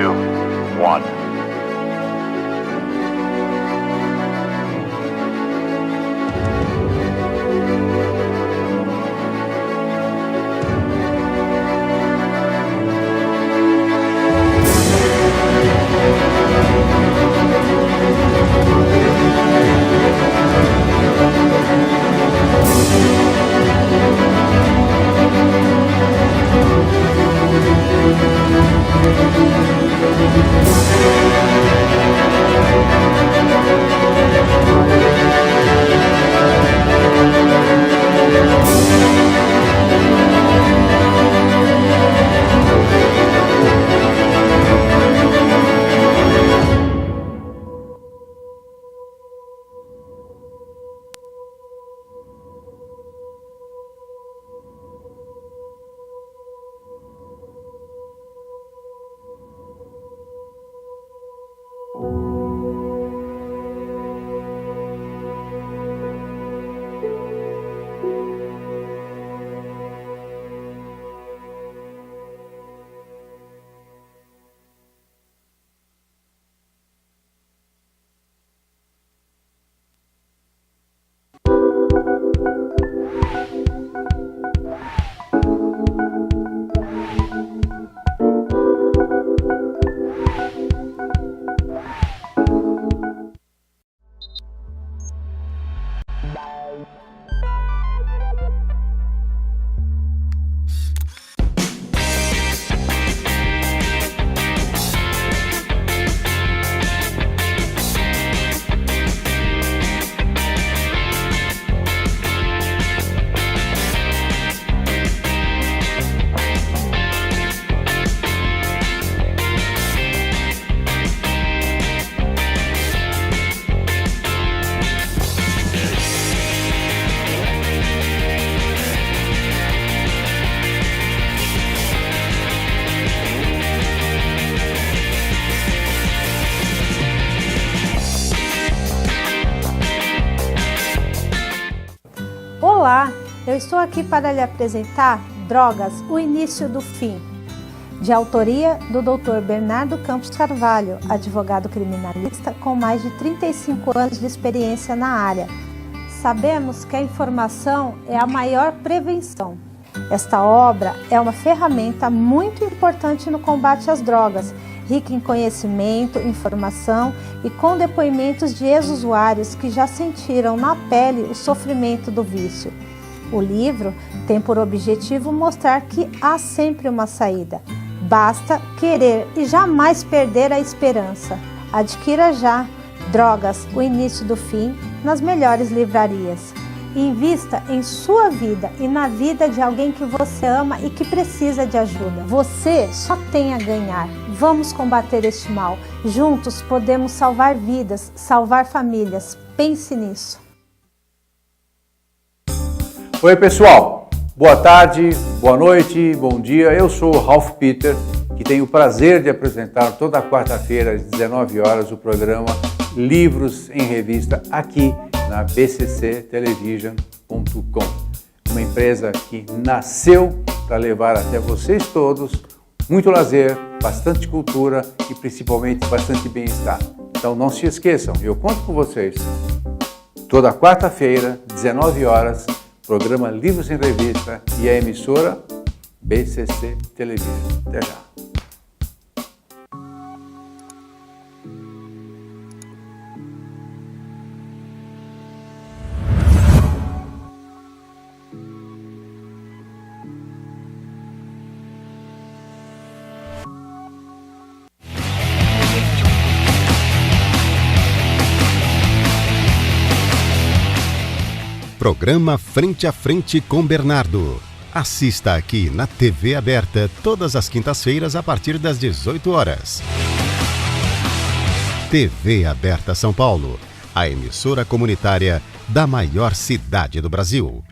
1. eu estou aqui para lhe apresentar Drogas, o início do fim, de autoria do Dr. Bernardo Campos Carvalho, advogado criminalista com mais de 35 anos de experiência na área. Sabemos que a informação é a maior prevenção. Esta obra é uma ferramenta muito importante no combate às drogas, rica em conhecimento, informação e com depoimentos de ex-usuários que já sentiram na pele o sofrimento do vício. O livro tem por objetivo mostrar que há sempre uma saída. Basta querer e jamais perder a esperança. Adquira já Drogas, o início do fim, nas melhores livrarias. Invista em sua vida e na vida de alguém que você ama e que precisa de ajuda. Você só tem a ganhar. Vamos combater este mal. Juntos podemos salvar vidas, salvar famílias. Pense nisso. Oi, pessoal. Boa tarde, boa noite, bom dia. Eu sou o Ralph Peter, que tenho o prazer de apresentar toda quarta-feira às 19 horas o programa Livros em Revista aqui na bcctelevision.com. Uma empresa que nasceu para levar até vocês todos muito lazer, bastante cultura e principalmente bastante bem-estar. Então não se esqueçam, eu conto com vocês. Toda quarta-feira, 19 horas, programa Livros em Revista e a emissora BCC Television. Até já. Programa Frente a Frente com Bernardo. Assista aqui na TV aberta todas as quintas-feiras a partir das 18 horas. TV Aberta São Paulo, a emissora comunitária da maior cidade do Brasil.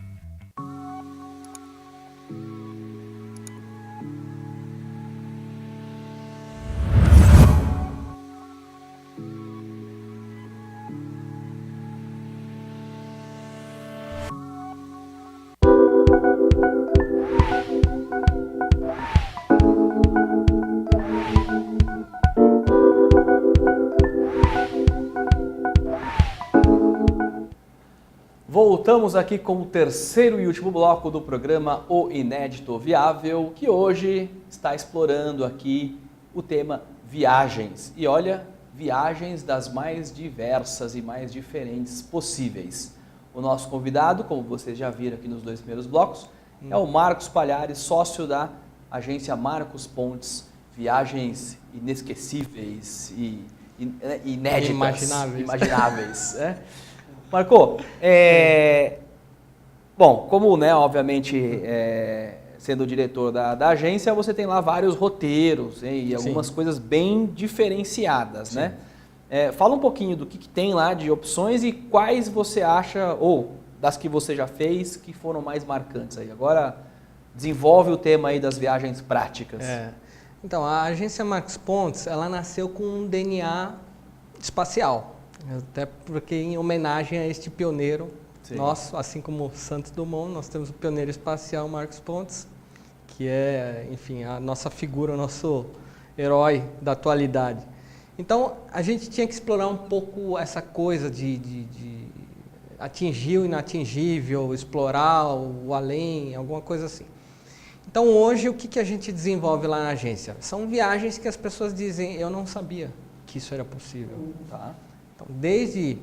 Voltamos aqui com o terceiro e último bloco do programa O Inédito Viável, que hoje está explorando aqui o tema viagens. E olha, viagens das mais diversas e mais diferentes possíveis. O nosso convidado, como vocês já viram aqui nos dois primeiros blocos, é o Marcos Palhares, sócio da agência Marcos Pontes, viagens inesquecíveis e inéditas. Imagináveis. Né? Marco, bom, como, né, obviamente, sendo o diretor da agência, você tem lá vários roteiros, hein, e algumas coisas bem diferenciadas, Sim. né? Fala um pouquinho do que tem lá de opções e quais você acha, ou das que você já fez, que foram mais marcantes aí. Agora, desenvolve o tema aí das viagens práticas. Então, a agência Marcos Pontes, ela nasceu com um DNA espacial. Até porque em homenagem a este pioneiro Sim. nosso, assim como Santos Dumont, nós temos o pioneiro espacial Marcos Pontes, que é, enfim, a nossa figura, o nosso herói da atualidade. Então, a gente tinha que explorar um pouco essa coisa de atingir o inatingível, explorar o além, alguma coisa assim. Então, hoje, o que a gente desenvolve lá na agência? São viagens que as pessoas dizem, eu não sabia que isso era possível. Tá? Então, desde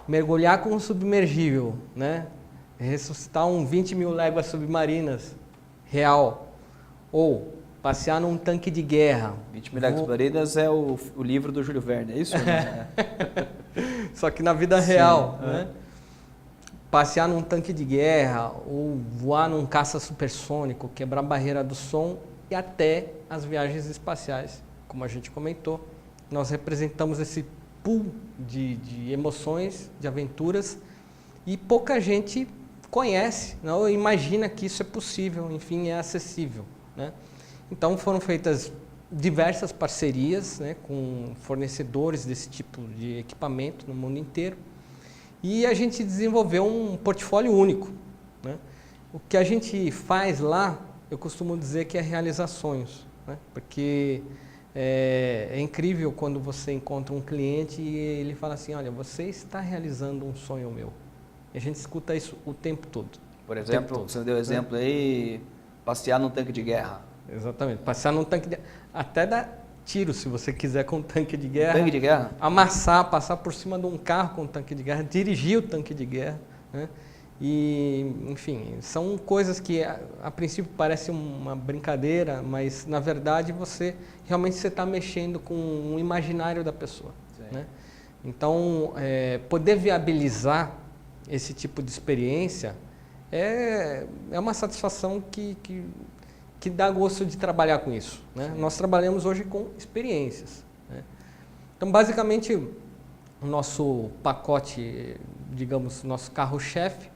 mergulhar com um submergível, né? Ressuscitar um 20.000 léguas submarinas real, ou passear num tanque de guerra. 20.000 léguas submarinas é o livro do Júlio Verne, é isso? Né? Só que na vida real, né? Passear num tanque de guerra, ou voar num caça supersônico, quebrar a barreira do som e até as viagens espaciais, como a gente comentou. Nós representamos esse pool de emoções, de aventuras, e pouca gente conhece, não imagina que isso é possível, enfim, é acessível, né? Então foram feitas diversas parcerias, né, com fornecedores desse tipo de equipamento no mundo inteiro, e a gente desenvolveu um portfólio único, né? O que a gente faz lá, eu costumo dizer que é realizar sonhos, né? Porque é incrível quando você encontra um cliente e ele fala assim, olha, você está realizando um sonho meu. E a gente escuta isso o tempo todo. Por exemplo, você deu exemplo aí, passear num tanque de guerra. Exatamente, passear num tanque de guerra. Até dar tiro, se você quiser, com um tanque de guerra. Tanque de guerra? Amassar, passar por cima de um carro com um tanque de guerra, dirigir o tanque de guerra, né? E, enfim, são coisas que a princípio parece uma brincadeira, mas na verdade você está mexendo com o imaginário da pessoa, né? Então, poder viabilizar esse tipo de experiência é uma satisfação que dá gosto de trabalhar com isso, né? Nós trabalhamos hoje com experiências, né? Então, basicamente, o nosso pacote, digamos, nosso carro-chefe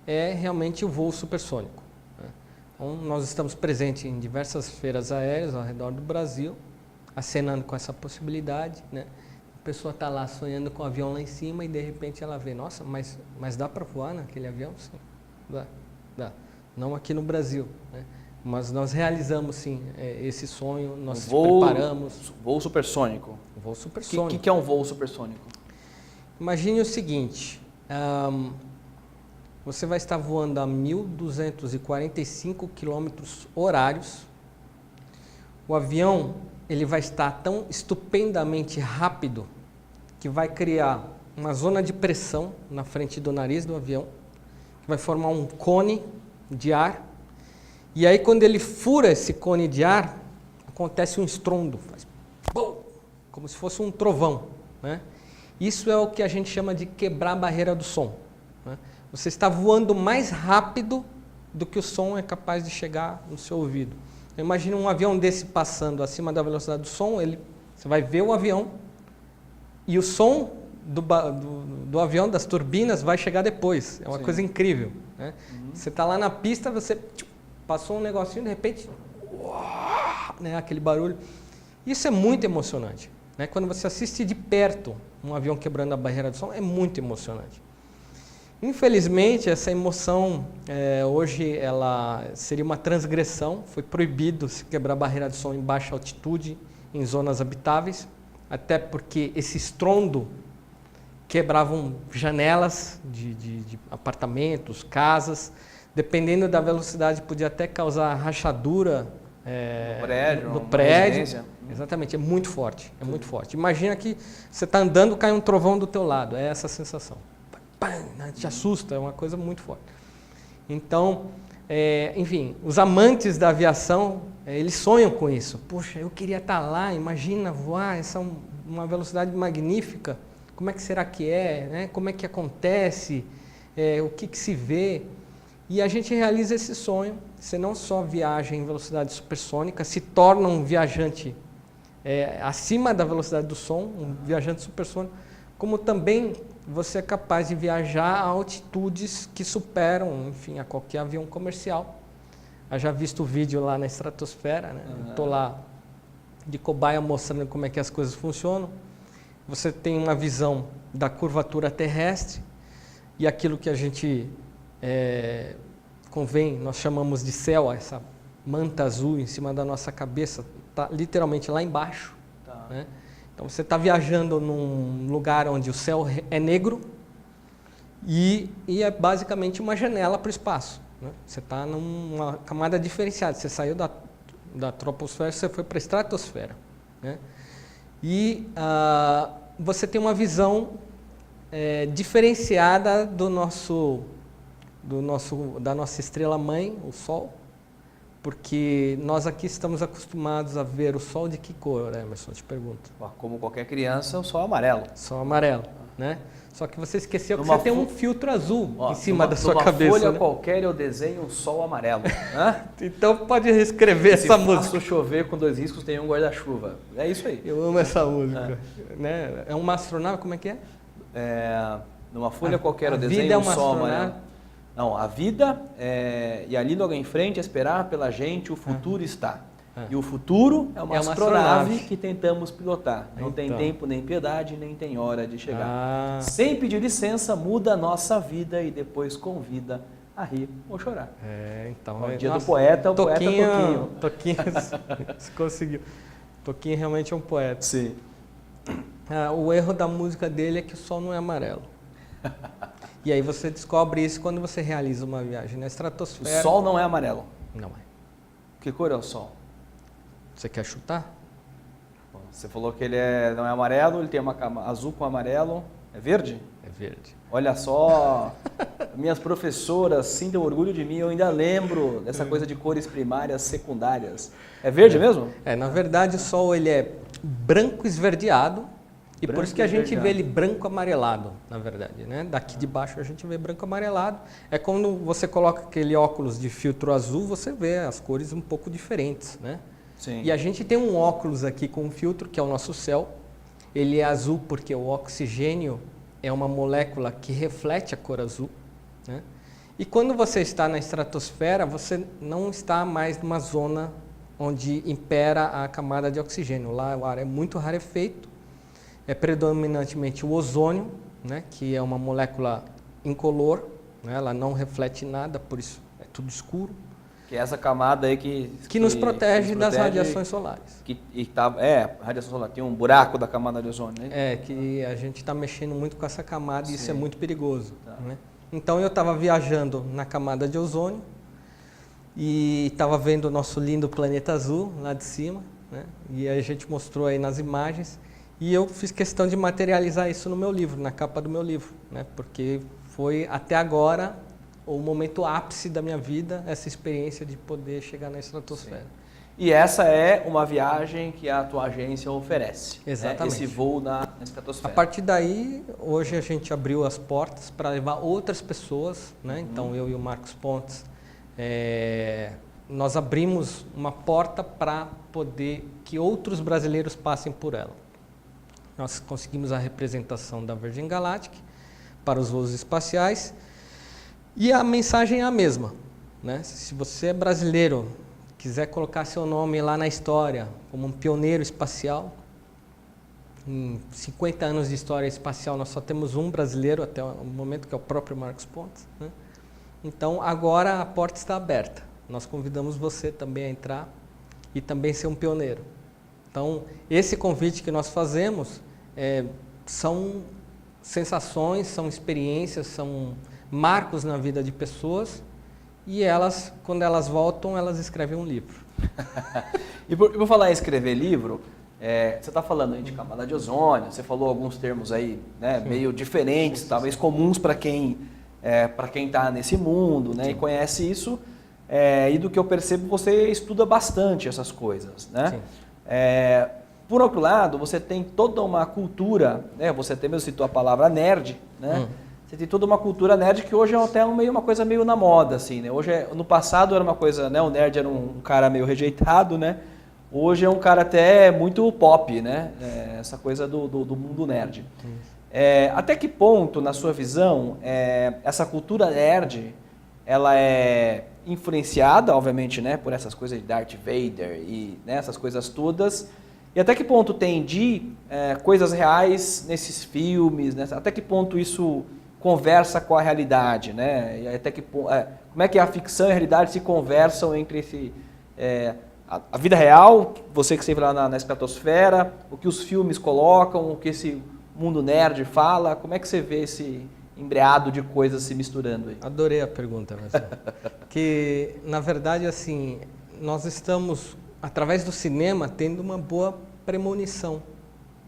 é realmente o voo supersônico, né? Então, nós estamos presentes em diversas feiras aéreas ao redor do Brasil, acenando com essa possibilidade, né? A pessoa está lá sonhando com o avião lá em cima e de repente ela vê, nossa, mas dá para voar naquele avião? Sim, dá. Não aqui no Brasil, né? Mas nós realizamos sim esse sonho, nós preparamos. Voo supersônico. Voo supersônico. O que é um voo supersônico? Imagine o seguinte, você vai estar voando a 1.245 km horários, o avião ele vai estar tão estupendamente rápido que vai criar uma zona de pressão na frente do nariz do avião, que vai formar um cone de ar, e aí quando ele fura esse cone de ar, acontece um estrondo, faz bum, como se fosse um trovão, né? Isso é o que a gente chama de quebrar a barreira do som, né? Você está voando mais rápido do que o som é capaz de chegar no seu ouvido. Imagina um avião desse passando acima da velocidade do som, você vai ver o avião e o som do avião, das turbinas, vai chegar depois. É uma coisa incrível, né? Você está lá na pista, você passou um negocinho, de repente, né, aquele barulho. Isso é muito emocionante, né? Quando você assiste de perto um avião quebrando a barreira do som, é muito emocionante. Infelizmente, essa emoção, hoje, ela seria uma transgressão. Foi proibido se quebrar a barreira de som em baixa altitude, em zonas habitáveis, até porque esse estrondo quebravam janelas de apartamentos, casas. Dependendo da velocidade, podia até causar rachadura no prédio. Exatamente, é muito forte, é muito forte. Imagina que você está andando, cai um trovão do teu lado, é essa a sensação. Te assusta, é uma coisa muito forte. Então, enfim, os amantes da aviação, eles sonham com isso. Poxa, eu queria estar lá, imagina voar, uma velocidade magnífica, como é que será que é, né? Como é que acontece, o que se vê. E a gente realiza esse sonho, você não só viaja em velocidade supersônica, se torna um viajante acima da velocidade do som, um viajante supersônico, como também você é capaz de viajar a altitudes que superam, enfim, a qualquer avião comercial. Eu já visto o vídeo lá na estratosfera, né? Estou lá de cobaia mostrando como é que as coisas funcionam. Você tem uma visão da curvatura terrestre e aquilo que a gente nós chamamos de céu, essa manta azul em cima da nossa cabeça, está literalmente lá embaixo, né? Então você está viajando num lugar onde o céu é negro e é basicamente uma janela para o espaço, né? Você está numa camada diferenciada, você saiu da troposfera, você foi para a estratosfera, né? E você tem uma visão diferenciada da nossa estrela-mãe, o Sol, porque nós aqui estamos acostumados a ver o Sol de que cor, Emerson? Eu te pergunto. Como qualquer criança, o Sol amarelo. Sol amarelo, né? Só que você esqueceu que você tem um filtro azul em cima da sua cabeça. Numa folha, né? qualquer eu desenho um Sol amarelo. Né? Então pode reescrever essa música. Se chover com 2 riscos, tem um guarda-chuva. É isso aí. Eu amo essa música. Né? É uma astronave, como é que é? Numa folha qualquer eu desenho um Sol amarelo. Não, a vida e ali logo em frente, a esperar pela gente, o futuro está. E o futuro é uma astronave que tentamos pilotar. Não tem tempo, nem piedade, nem tem hora de chegar. Sem pedir licença, muda a nossa vida e depois convida a rir ou chorar. Então... O dia do poeta, o poeta Toquinho. Toquinho, você conseguiu. Toquinho realmente é um poeta. Sim. O erro da música dele é que o sol não é amarelo. E aí você descobre isso quando você realiza uma viagem na estratosfera. O sol não é amarelo. Não é. Que cor é o sol? Você quer chutar? Você falou que ele não é amarelo, ele tem uma cama azul com amarelo. É verde? É verde. Olha só, minhas professoras sintam orgulho de mim, eu ainda lembro dessa coisa de cores primárias, secundárias. É verde mesmo? Na verdade o sol ele é branco esverdeado e por isso que a gente vê ele branco amarelado, na verdade, né? Daqui de baixo a gente vê branco amarelado. É quando você coloca aquele óculos de filtro azul, você vê as cores um pouco diferentes, né? Sim. E a gente tem um óculos aqui com um filtro que é o nosso céu. Ele é azul porque o oxigênio é uma molécula que reflete a cor azul, né? E quando você está na estratosfera, você não está mais numa zona onde impera a camada de oxigênio. Lá o ar é muito rarefeito, é predominantemente o ozônio, né, que é uma molécula incolor, né, ela não reflete nada, por isso é tudo escuro. Que é essa camada aí que nos protege das radiações solares. Radiação solar. Tem um buraco da camada de ozônio, né? Que a gente está mexendo muito com essa camada e isso é muito perigoso. Tá. Né? Então eu estava viajando na camada de ozônio e estava vendo o nosso lindo planeta azul lá de cima, né? E a gente mostrou aí nas imagens e eu fiz questão de materializar isso no meu livro, na capa do meu livro, né? Porque foi até agora o momento ápice da minha vida, essa experiência de poder chegar na estratosfera. Sim. E essa é uma viagem que a tua agência oferece. Exatamente. Esse voo na estratosfera. A partir daí, hoje a gente abriu as portas para levar outras pessoas, né? Então eu e o Marcos Pontes, nós abrimos uma porta para poder que outros brasileiros passem por ela. Nós conseguimos a representação da Virgin Galactic para os voos espaciais. E a mensagem é a mesma, né? Se você é brasileiro, quiser colocar seu nome lá na história como um pioneiro espacial, em 50 anos de história espacial nós só temos um brasileiro até o momento, que é o próprio Marcos Pontes, né? Então agora a porta está aberta, nós convidamos você também a entrar e também ser um pioneiro. Então esse convite que nós fazemos são sensações, são experiências, são marcos na vida de pessoas e elas, quando elas voltam, elas escrevem um livro. E por falar em escrever livro, você está falando aí de camada de ozônio, você falou alguns termos aí, né, meio diferentes, talvez comuns para quem está nesse mundo, né, e conhece isso, e do que eu percebo você estuda bastante essas coisas, né? Por outro lado, você tem toda uma cultura, né, você até mesmo citou a palavra nerd, né? Você tem toda uma cultura nerd que hoje é até uma coisa meio na moda, assim, né? Hoje, no passado era uma coisa, né? O nerd era um cara meio rejeitado, né? Hoje é um cara até muito pop, né? Essa coisa do mundo nerd. Até que ponto, na sua visão, essa cultura nerd, ela é influenciada, obviamente, né? Por essas coisas de Darth Vader e, né, essas coisas todas. E até que ponto tem de coisas reais nesses filmes, né? Até que ponto isso conversa com a realidade, né? E até que como é que a ficção e a realidade se conversam entre a vida real, você que esteve lá na estratosfera, o que os filmes colocam, o que esse mundo nerd fala, como é que você vê esse embreado de coisas se misturando aí? Adorei a pergunta, Marcelo. Que, na verdade, assim, nós estamos, através do cinema, tendo uma boa premonição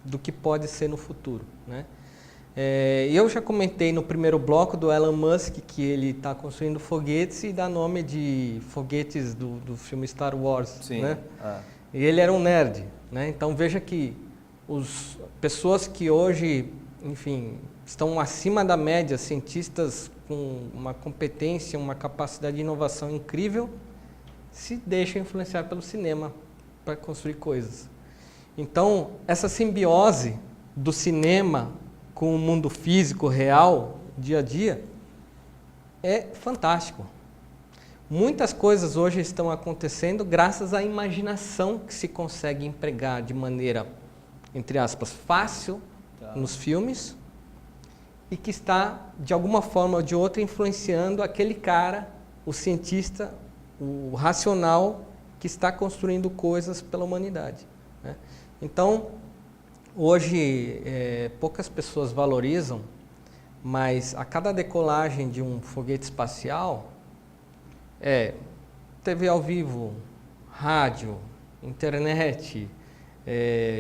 do que pode ser no futuro, né? Eu já comentei no primeiro bloco do Elon Musk que ele está construindo foguetes e dá nome de foguetes do filme Star Wars. Sim. Né? E ele era um nerd, né? Então veja que pessoas que hoje, enfim, estão acima da média, cientistas com uma competência, uma capacidade de inovação incrível, se deixam influenciar pelo cinema para construir coisas. Então essa simbiose do cinema com o mundo físico, real, dia a dia, é fantástico. Muitas coisas hoje estão acontecendo graças à imaginação que se consegue empregar de maneira, entre aspas, fácil nos filmes e que está, de alguma forma ou de outra, influenciando aquele cara, o cientista, o racional, que está construindo coisas pela humanidade, né? Então, hoje, poucas pessoas valorizam, mas a cada decolagem de um foguete espacial, TV ao vivo, rádio, internet,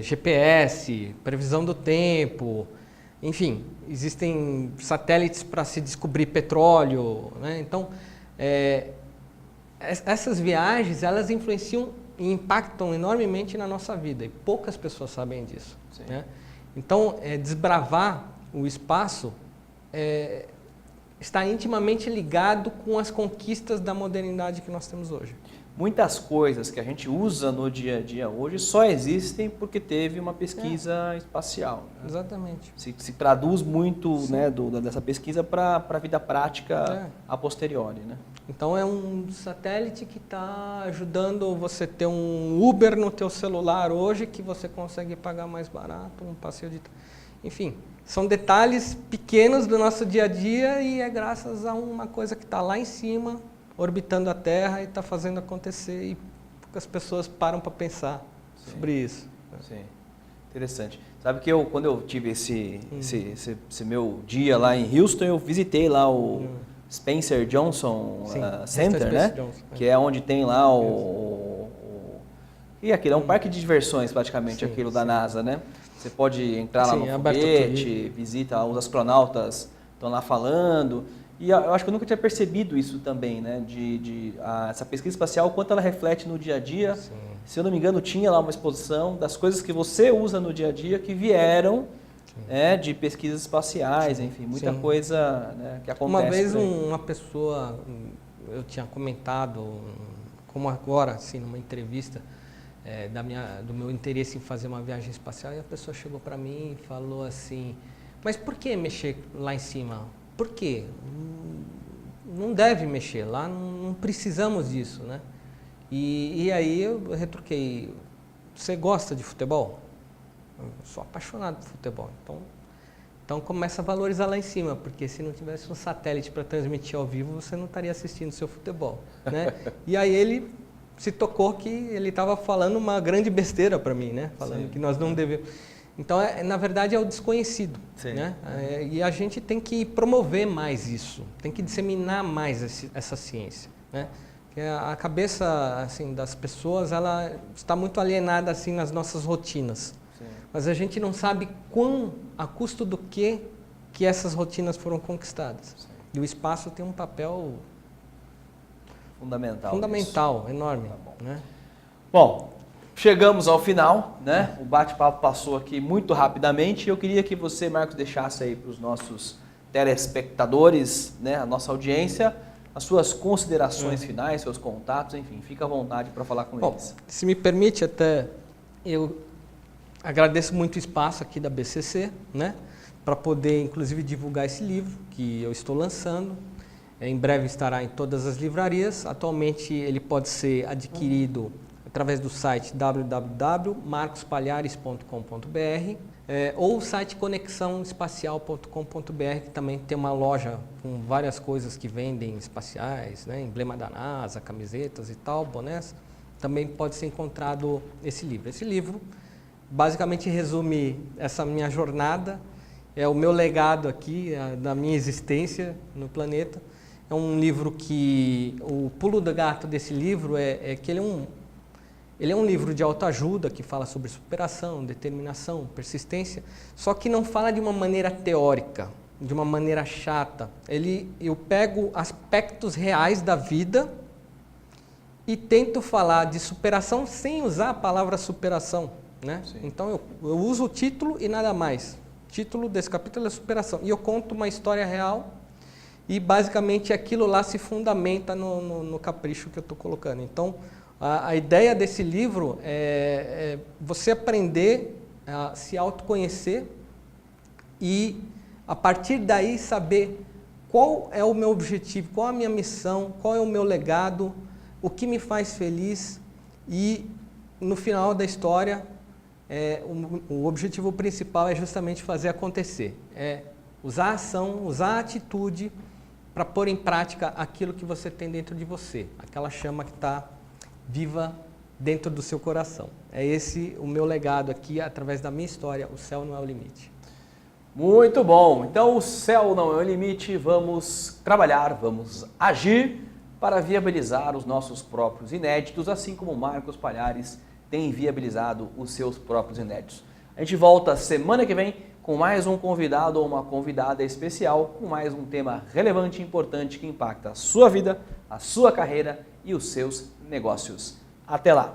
GPS, previsão do tempo, enfim, existem satélites para se descobrir petróleo, né? Então, essas viagens, elas influenciam e impactam enormemente na nossa vida, e poucas pessoas sabem disso, né? Então, desbravar o espaço está intimamente ligado com as conquistas da modernidade que nós temos hoje. Muitas coisas que a gente usa no dia a dia hoje só existem porque teve uma pesquisa espacial, né? Exatamente. Se traduz muito, né, dessa pesquisa para a vida prática a posteriori, né? Então é um satélite que está ajudando você a ter um Uber no teu celular hoje, que você consegue pagar mais barato, um passeio de... Enfim, são detalhes pequenos do nosso dia a dia e é graças a uma coisa que está lá em cima, orbitando a Terra e está fazendo acontecer, e poucas pessoas param para pensar sobre isso. Sim, interessante. Sabe que quando eu tive esse meu dia lá em Houston, eu visitei lá o Spencer Johnson Center, né? Johnson, que é onde tem lá e aquilo é um parque de diversões praticamente, aquilo da NASA, né? Você pode entrar lá no foguete, visita, os astronautas estão lá falando. E eu acho que eu nunca tinha percebido isso também, né? Essa pesquisa espacial, o quanto ela reflete no dia a dia. Sim. Se eu não me engano, tinha lá uma exposição das coisas que você usa no dia a dia que vieram de pesquisas espaciais, enfim, muita coisa, né, que acontece. Uma vez uma pessoa, eu tinha comentado, como agora, assim, numa entrevista, do meu interesse em fazer uma viagem espacial, e a pessoa chegou para mim e falou assim, mas por que mexer lá em cima? Por quê? Não deve mexer lá, não precisamos disso, né? E aí eu retruquei, você gosta de futebol? Eu sou apaixonado por futebol, então começa a valorizar lá em cima, porque se não tivesse um satélite para transmitir ao vivo, você não estaria assistindo seu futebol, né? E aí ele se tocou que ele estava falando uma grande besteira para mim, né? Falando que nós não devemos... Então, na verdade, é o desconhecido, né? E a gente tem que promover mais isso, tem que disseminar mais essa ciência, né? Porque a cabeça, assim, das pessoas, ela está muito alienada, assim, nas nossas rotinas. Sim. Mas a gente não sabe a custo do que essas rotinas foram conquistadas. Sim. E o espaço tem um papel fundamental, enorme, né? Bom, chegamos ao final, né? O bate-papo passou aqui muito rapidamente e eu queria que você, Marcos, deixasse aí para os nossos telespectadores, né, a nossa audiência, as suas considerações finais, seus contatos, enfim, fica à vontade para falar com eles. Se me permite, até eu agradeço muito o espaço aqui da BCC, né, para poder, inclusive, divulgar esse livro que eu estou lançando. Em breve estará em todas as livrarias. Atualmente ele pode ser adquirido através do site www.marcospalhares.com.br ou o site conexãoespacial.com.br, que também tem uma loja com várias coisas que vendem espaciais, né? Emblema da NASA, camisetas e tal, bonés. Também pode ser encontrado esse livro. Esse livro basicamente resume essa minha jornada, é o meu legado aqui, da minha existência no planeta. É um livro que, o pulo do gato desse livro é que ele é um livro de autoajuda que fala sobre superação, determinação, persistência, só que não fala de uma maneira teórica, de uma maneira chata. Eu pego aspectos reais da vida e tento falar de superação sem usar a palavra superação, né? Então eu uso o título e nada mais. O título desse capítulo é superação. E eu conto uma história real e basicamente aquilo lá se fundamenta no capricho que eu estou colocando. Então, a ideia desse livro é você aprender a se autoconhecer e, a partir daí, saber qual é o meu objetivo, qual a minha missão, qual é o meu legado, o que me faz feliz e, no final da história, o objetivo principal é justamente fazer acontecer. usar a ação, usar a atitude para pôr em prática aquilo que você tem dentro de você, aquela chama que está viva dentro do seu coração. É esse o meu legado aqui, através da minha história, o céu não é o limite. Muito bom, então o céu não é o limite, vamos trabalhar, vamos agir para viabilizar os nossos próprios inéditos, assim como o Marcos Palhares tem viabilizado os seus próprios inéditos. A gente volta semana que vem com mais um convidado ou uma convidada especial, com mais um tema relevante e importante que impacta a sua vida, a sua carreira e os seus negócios. Até lá!